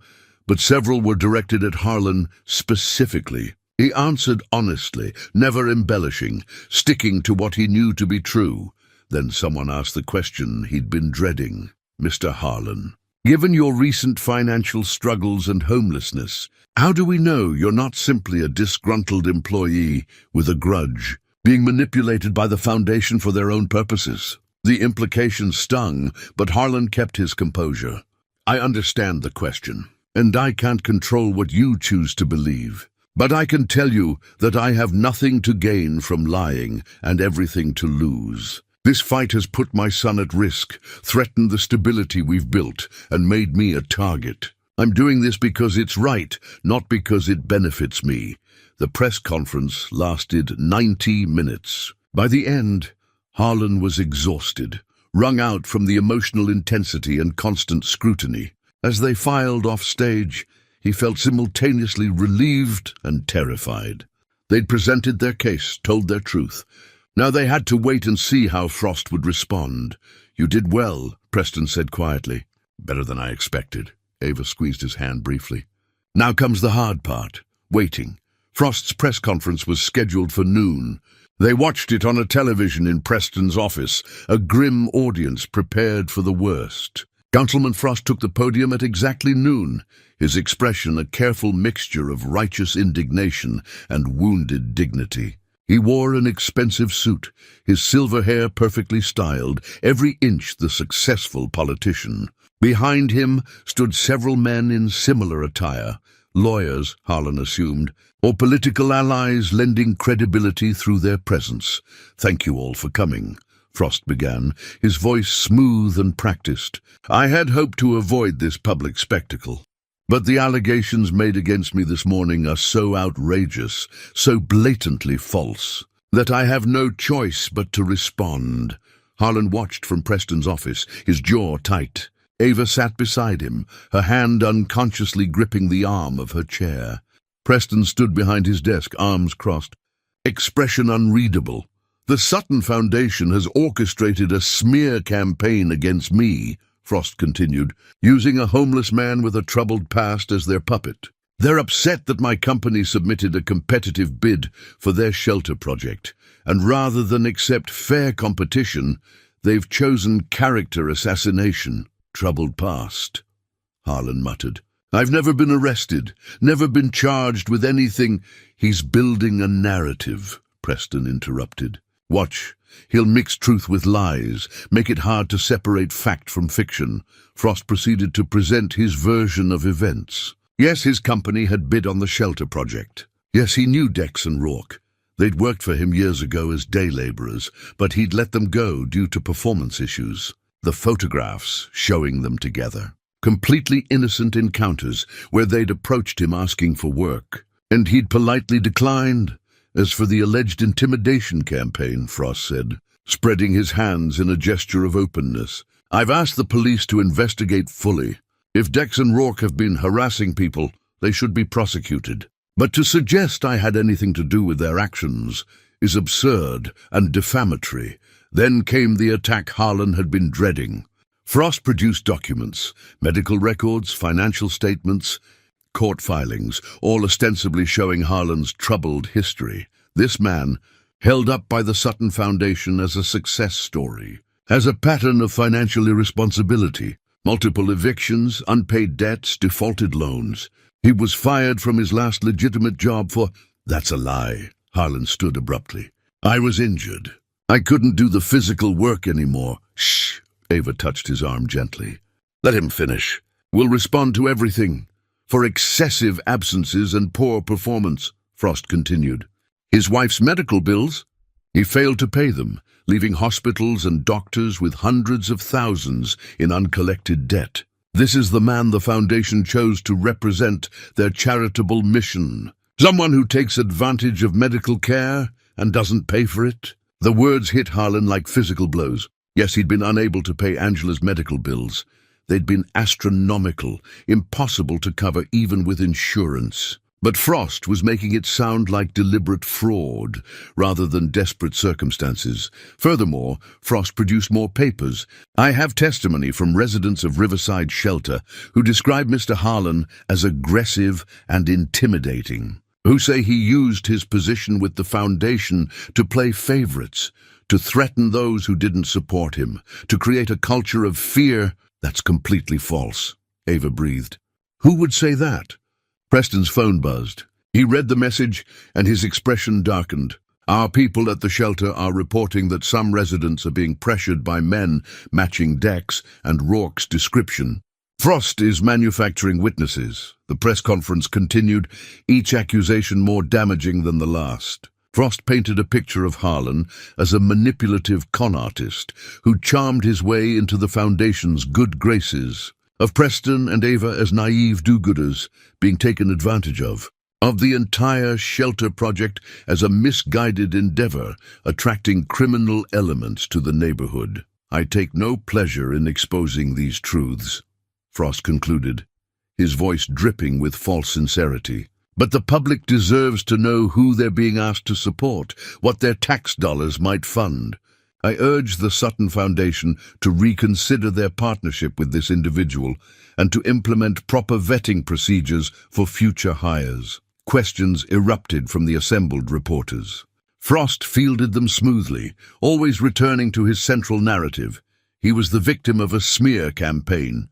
but several were directed at Harlan specifically. He answered honestly, never embellishing, sticking to what he knew to be true. Then someone asked the question he'd been dreading. "Mr. Harlan, given your recent financial struggles and homelessness, how do we know you're not simply a disgruntled employee with a grudge, being manipulated by the Foundation for their own purposes?" The implication stung, but Harlan kept his composure. "I understand the question, and I can't control what you choose to believe. But I can tell you that I have nothing to gain from lying and everything to lose. This fight has put my son at risk, threatened the stability we've built, and made me a target. I'm doing this because it's right, not because it benefits me." The press conference lasted 90 minutes. By the end, Harlan was exhausted, wrung out from the emotional intensity and constant scrutiny. As they filed off stage, he felt simultaneously relieved and terrified. They'd presented their case, told their truth. Now they had to wait and see how Frost would respond. "You did well," Preston said quietly. "Better than I expected." Ava squeezed his hand briefly. "Now comes the hard part, waiting." Frost's press conference was scheduled for noon. They watched it on a television in Preston's office, a grim audience prepared for the worst. Councilman Frost took the podium at exactly noon, his expression a careful mixture of righteous indignation and wounded dignity. He wore an expensive suit, his silver hair perfectly styled, every inch the successful politician. Behind him stood several men in similar attire, lawyers, Harlan assumed, or political allies lending credibility through their presence. "Thank you all for coming," Frost began, his voice smooth and practiced. "I had hoped to avoid this public spectacle. But the allegations made against me this morning are so outrageous, so blatantly false, that I have no choice but to respond." Harlan watched from Preston's office, his jaw tight. Ava sat beside him, her hand unconsciously gripping the arm of her chair. Preston stood behind his desk, arms crossed, expression unreadable. "The Sutton Foundation has orchestrated a smear campaign against me," Frost continued, "using a homeless man with a troubled past as their puppet. They're upset that my company submitted a competitive bid for their shelter project, and rather than accept fair competition, they've chosen character assassination." "Troubled past," Harlan muttered. "I've never been arrested, never been charged with anything." "He's building a narrative," Preston interrupted. "Watch. He'll mix truth with lies, make it hard to separate fact from fiction." Frost proceeded to present his version of events. Yes, his company had bid on the shelter project. Yes, he knew Dex and Rourke. They'd worked for him years ago as day laborers, but he'd let them go due to performance issues. The photographs showing them together. Completely innocent encounters where they'd approached him asking for work, and he'd politely declined. As for the alleged intimidation campaign, Frost said, spreading his hands in a gesture of openness, "I've asked the police to investigate fully. If Dex and Rourke have been harassing people, they should be prosecuted. But to suggest I had anything to do with their actions is absurd and defamatory." Then came the attack Harlan had been dreading. Frost produced documents, medical records, financial statements, court filings, all ostensibly showing Harlan's troubled history. This man, held up by the Sutton Foundation as a success story, as a pattern of financial irresponsibility, multiple evictions, unpaid debts, defaulted loans. He was fired from his last legitimate job for— "That's a lie," Harlan stood abruptly. "I was injured. I couldn't do the physical work anymore." "Shh," Ava touched his arm gently. "Let him finish. We'll respond to everything. For excessive absences and poor performance," Frost continued. "His wife's medical bills? He failed to pay them, leaving hospitals and doctors with hundreds of thousands in uncollected debt. This is the man the foundation chose to represent their charitable mission. Someone who takes advantage of medical care and doesn't pay for it." The words hit Harlan like physical blows. Yes, he'd been unable to pay Angela's medical bills. They'd been astronomical, impossible to cover even with insurance. But Frost was making it sound like deliberate fraud, rather than desperate circumstances. Furthermore, Frost produced more papers. "I have testimony from residents of Riverside Shelter who describe Mr. Harlan as aggressive and intimidating, who say he used his position with the foundation to play favorites, to threaten those who didn't support him, to create a culture of fear." "That's completely false," Ava breathed. "Who would say that?" Preston's phone buzzed. He read the message, and his expression darkened. "Our people at the shelter are reporting that some residents are being pressured by men matching Dex and Rourke's description. Frost is manufacturing witnesses." The press conference continued, each accusation more damaging than the last. Frost painted a picture of Harlan as a manipulative con artist who charmed his way into the Foundation's good graces, of Preston and Ava as naive do-gooders being taken advantage of the entire shelter project as a misguided endeavor attracting criminal elements to the neighborhood. "I take no pleasure in exposing these truths," Frost concluded, his voice dripping with false sincerity. "But the public deserves to know who they're being asked to support, what their tax dollars might fund. I urge the Sutton Foundation to reconsider their partnership with this individual and to implement proper vetting procedures for future hires." Questions erupted from the assembled reporters. Frost fielded them smoothly, always returning to his central narrative. He was the victim of a smear campaign.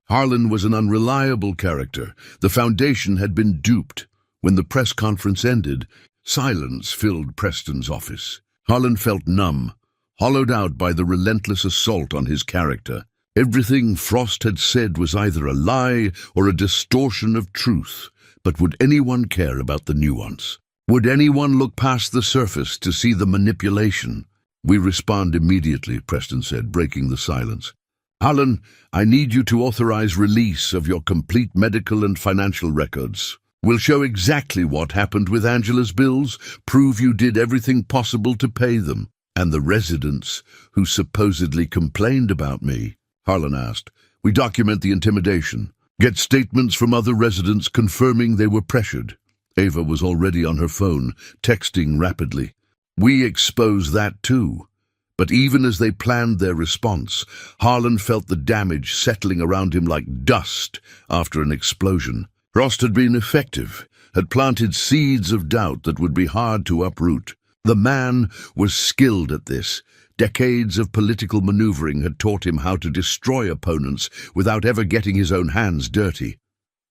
Harlan was an unreliable character. The Foundation had been duped. When the press conference ended, silence filled Preston's office. Harlan felt numb, hollowed out by the relentless assault on his character. Everything Frost had said was either a lie or a distortion of truth. But would anyone care about the nuance? Would anyone look past the surface to see the manipulation? "We respond immediately," Preston said, breaking the silence. "Harlan, I need you to authorize release of your complete medical and financial records. We'll show exactly what happened with Angela's bills, prove you did everything possible to pay them." "And the residents who supposedly complained about me?" Harlan asked. "We document the intimidation. Get statements from other residents confirming they were pressured." Ava was already on her phone, texting rapidly. "We expose that too." But even as they planned their response, Harlan felt the damage settling around him like dust after an explosion. Frost had been effective, had planted seeds of doubt that would be hard to uproot. The man was skilled at this. Decades of political maneuvering had taught him how to destroy opponents without ever getting his own hands dirty.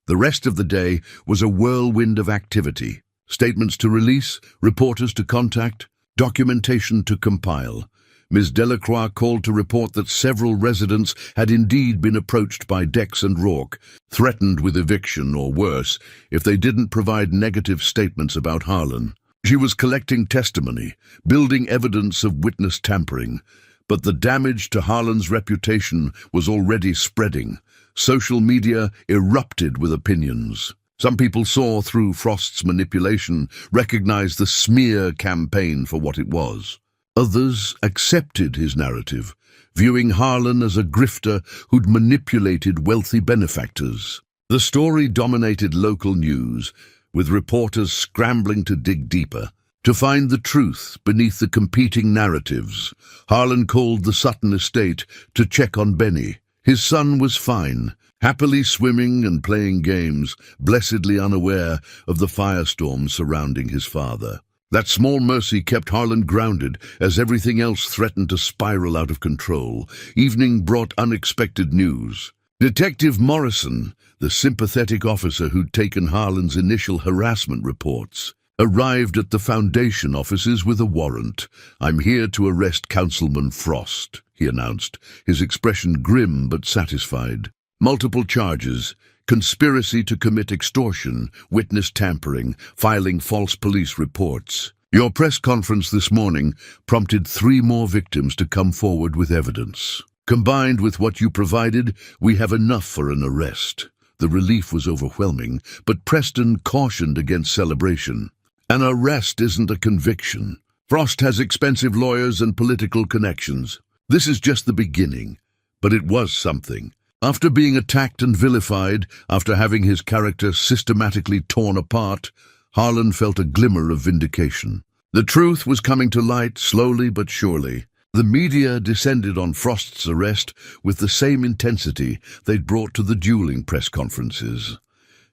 The rest of the day was a whirlwind of activity. Statements to release, reporters to contact, documentation to compile. Ms. Delacroix called to report that several residents had indeed been approached by Dex and Rourke, threatened with eviction or worse if they didn't provide negative statements about Harlan. She was collecting testimony, building evidence of witness tampering, but the damage to Harlan's reputation was already spreading. Social media erupted with opinions. Some people saw through Frost's manipulation, recognized the smear campaign for what it was. Others accepted his narrative, viewing Harlan as a grifter who'd manipulated wealthy benefactors. The story dominated local news, with reporters scrambling to dig deeper, to find the truth beneath the competing narratives. Harlan called the Sutton estate to check on Benny. His son was fine, happily swimming and playing games, blessedly unaware of the firestorm surrounding his father. That small mercy kept Harlan grounded as everything else threatened to spiral out of control. Evening brought unexpected news. Detective Morrison, the sympathetic officer who'd taken Harlan's initial harassment reports, arrived at the Foundation offices with a warrant. "I'm here to arrest Councilman Frost," he announced, his expression grim but satisfied. "Multiple charges: conspiracy to commit extortion, witness tampering, filing false police reports. Your press conference this morning prompted 3 more victims to come forward with evidence. Combined with what you provided, we have enough for an arrest." The relief was overwhelming, but Preston cautioned against celebration. "An arrest isn't a conviction. Frost has expensive lawyers and political connections. This is just the beginning." But it was something. After being attacked and vilified, after having his character systematically torn apart, Harlan felt a glimmer of vindication. The truth was coming to light, slowly but surely. The media descended on Frost's arrest with the same intensity they'd brought to the dueling press conferences.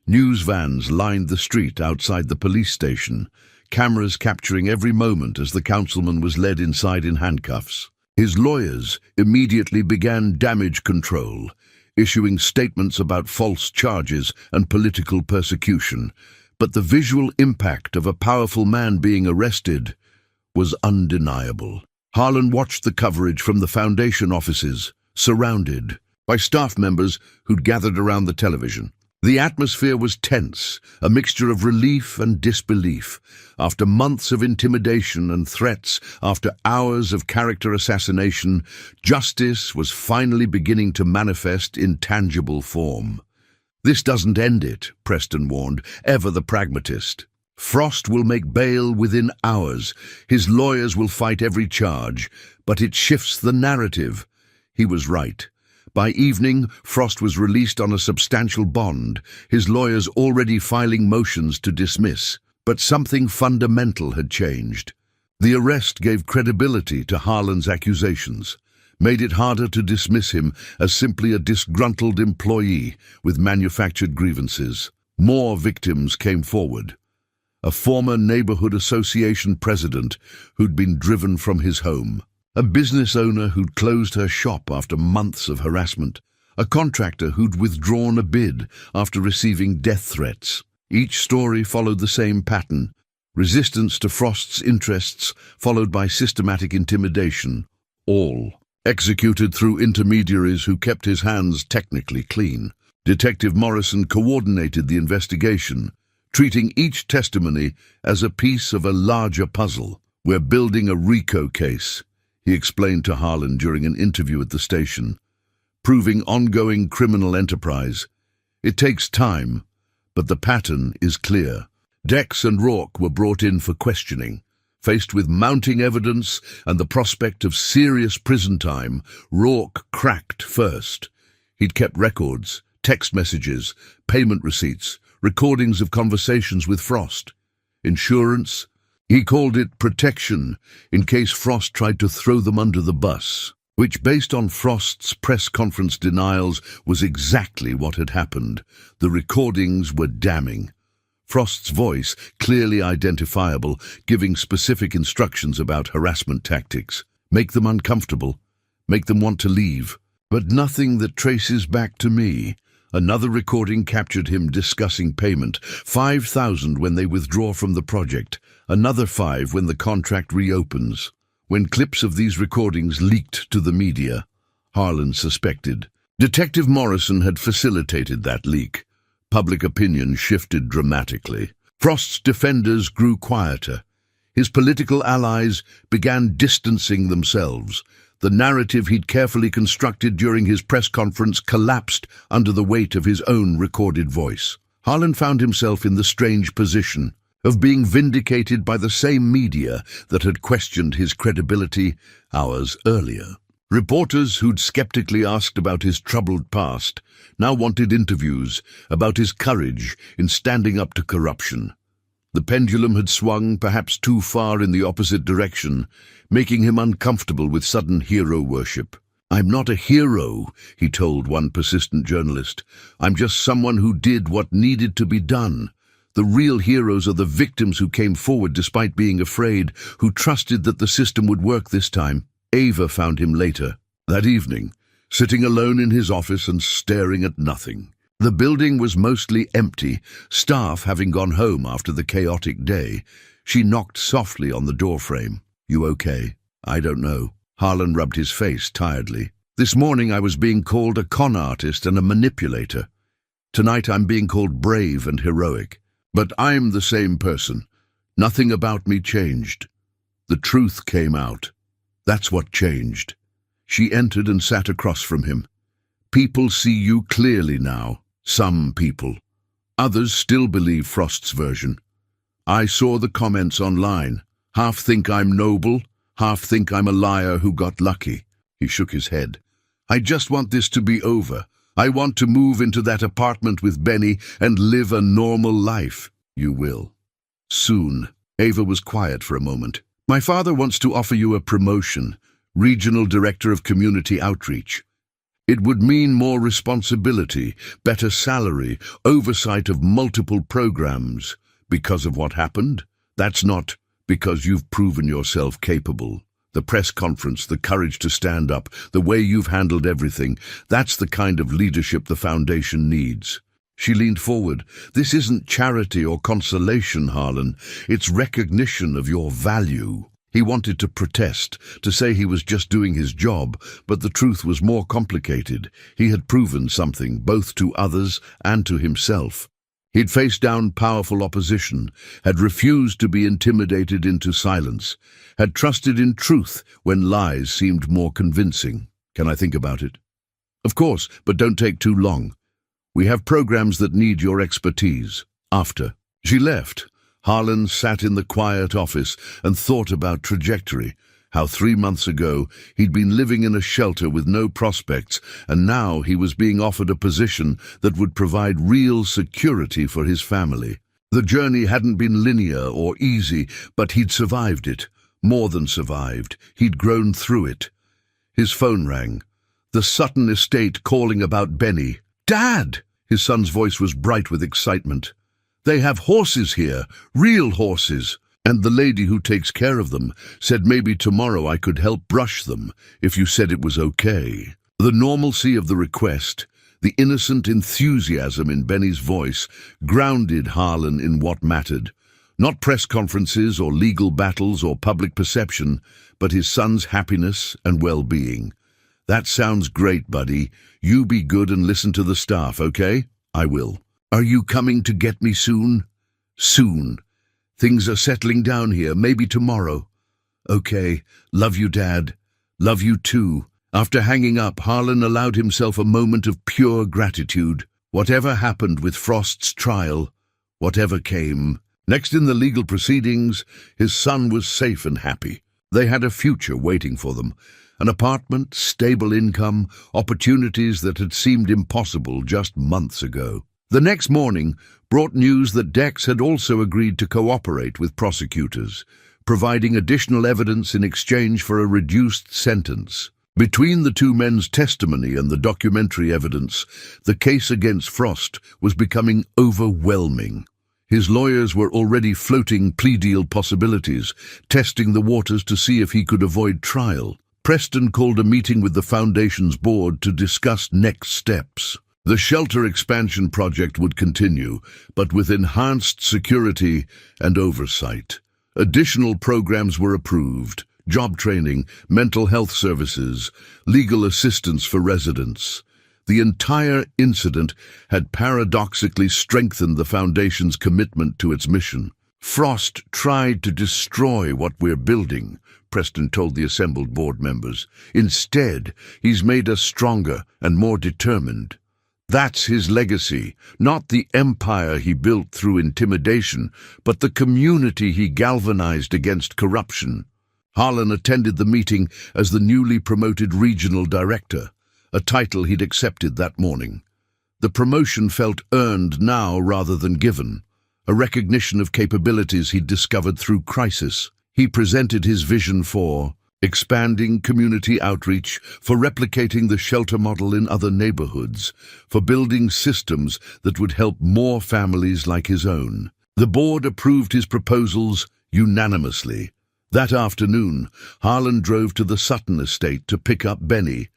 News vans lined the street outside the police station, cameras capturing every moment as the councilman was led inside in handcuffs. His lawyers immediately began damage control, issuing statements about false charges and political persecution. But the visual impact of a powerful man being arrested was undeniable. Harlan watched the coverage from the Foundation offices, surrounded by staff members who'd gathered around the television. The atmosphere was tense, a mixture of relief and disbelief. After months of intimidation and threats, after hours of character assassination, justice was finally beginning to manifest in tangible form. "This doesn't end it," Preston warned, ever the pragmatist. "Frost will make bail within hours. His lawyers will fight every charge, but it shifts the narrative." He was right. By evening, Frost was released on a substantial bond, his lawyers already filing motions to dismiss. But something fundamental had changed. The arrest gave credibility to Harlan's accusations, made it harder to dismiss him as simply a disgruntled employee with manufactured grievances. More victims came forward. A former neighborhood association president who'd been driven from his home. A business owner who'd closed her shop after months of harassment. A contractor who'd withdrawn a bid after receiving death threats. Each story followed the same pattern: resistance to Frost's interests, followed by systematic intimidation, all executed through intermediaries who kept his hands technically clean. Detective Morrison coordinated the investigation, treating each testimony as a piece of a larger puzzle. "We're building a RICO case," he explained to Harlan during an interview at the station, "proving ongoing criminal enterprise. It takes time, but the pattern is clear." Dex and Rourke were brought in for questioning. Faced with mounting evidence and the prospect of serious prison time, Rourke cracked first. He'd kept records, text messages, payment receipts, recordings of conversations with Frost. Insurance? He called it protection, in case Frost tried to throw them under the bus, which, based on Frost's press conference denials, was exactly what had happened. The recordings were damning. Frost's voice, clearly identifiable, giving specific instructions about harassment tactics. Make them uncomfortable, make them want to leave. But nothing that traces back to me. Another recording captured him discussing payment, 5,000 when they withdraw from the project, another 5 when the contract reopens. When clips of these recordings leaked to the media, Harlan suspected. Detective Morrison had facilitated that leak. Public opinion shifted dramatically. Frost's defenders grew quieter. His political allies began distancing themselves. The narrative he'd carefully constructed during his press conference collapsed under the weight of his own recorded voice. Harlan found himself in the strange position of being vindicated by the same media that had questioned his credibility hours earlier. Reporters who'd skeptically asked about his troubled past now wanted interviews about his courage in standing up to corruption. The pendulum had swung perhaps too far in the opposite direction, making him uncomfortable with sudden hero worship. "I'm not a hero," he told one persistent journalist. "I'm just someone who did what needed to be done. The real heroes are the victims who came forward despite being afraid, who trusted that the system would work this time." Ava found him later, that evening, sitting alone in his office and staring at nothing. The building was mostly empty, staff having gone home after the chaotic day. She knocked softly on the doorframe. "You okay?" "I don't know." Harlan rubbed his face tiredly. "This morning I was being called a con artist and a manipulator. Tonight I'm being called brave and heroic. But I'm the same person. Nothing about me changed. The truth came out. That's what changed." She entered and sat across from him. "People see you clearly now. Some people. Others still believe Frost's version. I saw the comments online. Half think I'm noble, half think I'm a liar who got lucky." He shook his head. "I just want this to be over. I want to move into that apartment with Benny and live a normal life." "You will. Soon." Ava was quiet for a moment. "My father wants to offer you a promotion, Regional Director of Community Outreach. It would mean more responsibility, better salary, oversight of multiple programs. Because of what happened? That's not because you've proven yourself capable. The press conference, the courage to stand up, the way you've handled everything, that's the kind of leadership the Foundation needs." She leaned forward. "This isn't charity or consolation, Harlan. It's recognition of your value." He wanted to protest, to say he was just doing his job, but the truth was more complicated. He had proven something, both to others and to himself. He'd faced down powerful opposition, had refused to be intimidated into silence, had trusted in truth when lies seemed more convincing. Can I think about it? Of course, but don't take too long. We have programs that need your expertise. After she left, Harlan sat in the quiet office and thought about trajectory, how 3 months ago he'd been living in a shelter with no prospects, and now he was being offered a position that would provide real security for his family. The journey hadn't been linear or easy, but he'd survived it. More than survived, he'd grown through it. His phone rang. The Sutton estate calling about Benny. "Dad!" His son's voice was bright with excitement. "They have horses here, real horses. And the lady who takes care of them said maybe tomorrow I could help brush them, if you said it was okay." The normalcy of the request, the innocent enthusiasm in Benny's voice, grounded Harlan in what mattered. Not press conferences or legal battles or public perception, but his son's happiness and well-being. "That sounds great, buddy. You be good and listen to the staff, okay?" "I will." "Are you coming to get me soon?" "Soon. Things are settling down here, maybe tomorrow." "Okay. Love you, Dad." "Love you too." After hanging up, Harlan allowed himself a moment of pure gratitude. Whatever happened with Frost's trial, whatever came. Next in the legal proceedings, his son was safe and happy. They had a future waiting for them. An apartment, stable income, opportunities that had seemed impossible just months ago. The next morning brought news that Dex had also agreed to cooperate with prosecutors, providing additional evidence in exchange for a reduced sentence. Between the two men's testimony and the documentary evidence, the case against Frost was becoming overwhelming. His lawyers were already floating plea deal possibilities, testing the waters to see if he could avoid trial. Preston called a meeting with the Foundation's board to discuss next steps. The shelter expansion project would continue, but with enhanced security and oversight. Additional programs were approved: job training, mental health services, legal assistance for residents. The entire incident had paradoxically strengthened the Foundation's commitment to its mission. "Frost tried to destroy what we're building," Preston told the assembled board members. "Instead, he's made us stronger and more determined. That's his legacy, not the empire he built through intimidation, but the community he galvanized against corruption." Harlan attended the meeting as the newly promoted regional director, a title he'd accepted that morning. The promotion felt earned now rather than given, a recognition of capabilities he'd discovered through crisis. He presented his vision for expanding community outreach, for replicating the shelter model in other neighborhoods, for building systems that would help more families like his own. The board approved his proposals unanimously. That afternoon, Harlan drove to the Sutton estate to pick up Benny.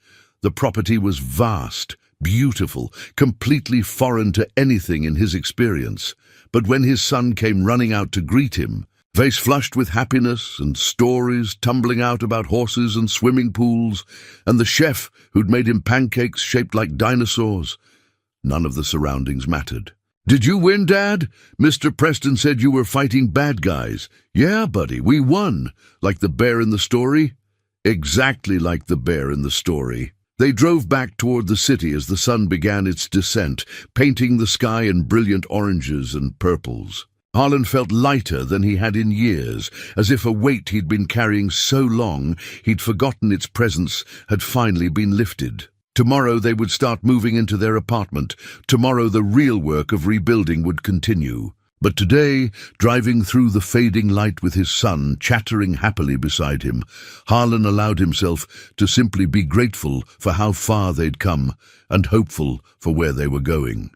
The property was vast, beautiful, completely foreign to anything in his experience. But when his son came running out to greet him, face flushed with happiness and stories tumbling out about horses and swimming pools, and the chef who'd made him pancakes shaped like dinosaurs, none of the surroundings mattered. "Did you win, Dad? Mr. Preston said you were fighting bad guys." "Yeah, buddy, we won." "Like the bear in the story?" "Exactly like the bear in the story." They drove back toward the city as the sun began its descent, painting the sky in brilliant oranges and purples. Harlan felt lighter than he had in years, as if a weight he'd been carrying so long he'd forgotten its presence had finally been lifted. Tomorrow they would start moving into their apartment. Tomorrow the real work of rebuilding would continue. But today, driving through the fading light with his son chattering happily beside him, Harlan allowed himself to simply be grateful for how far they'd come and hopeful for where they were going.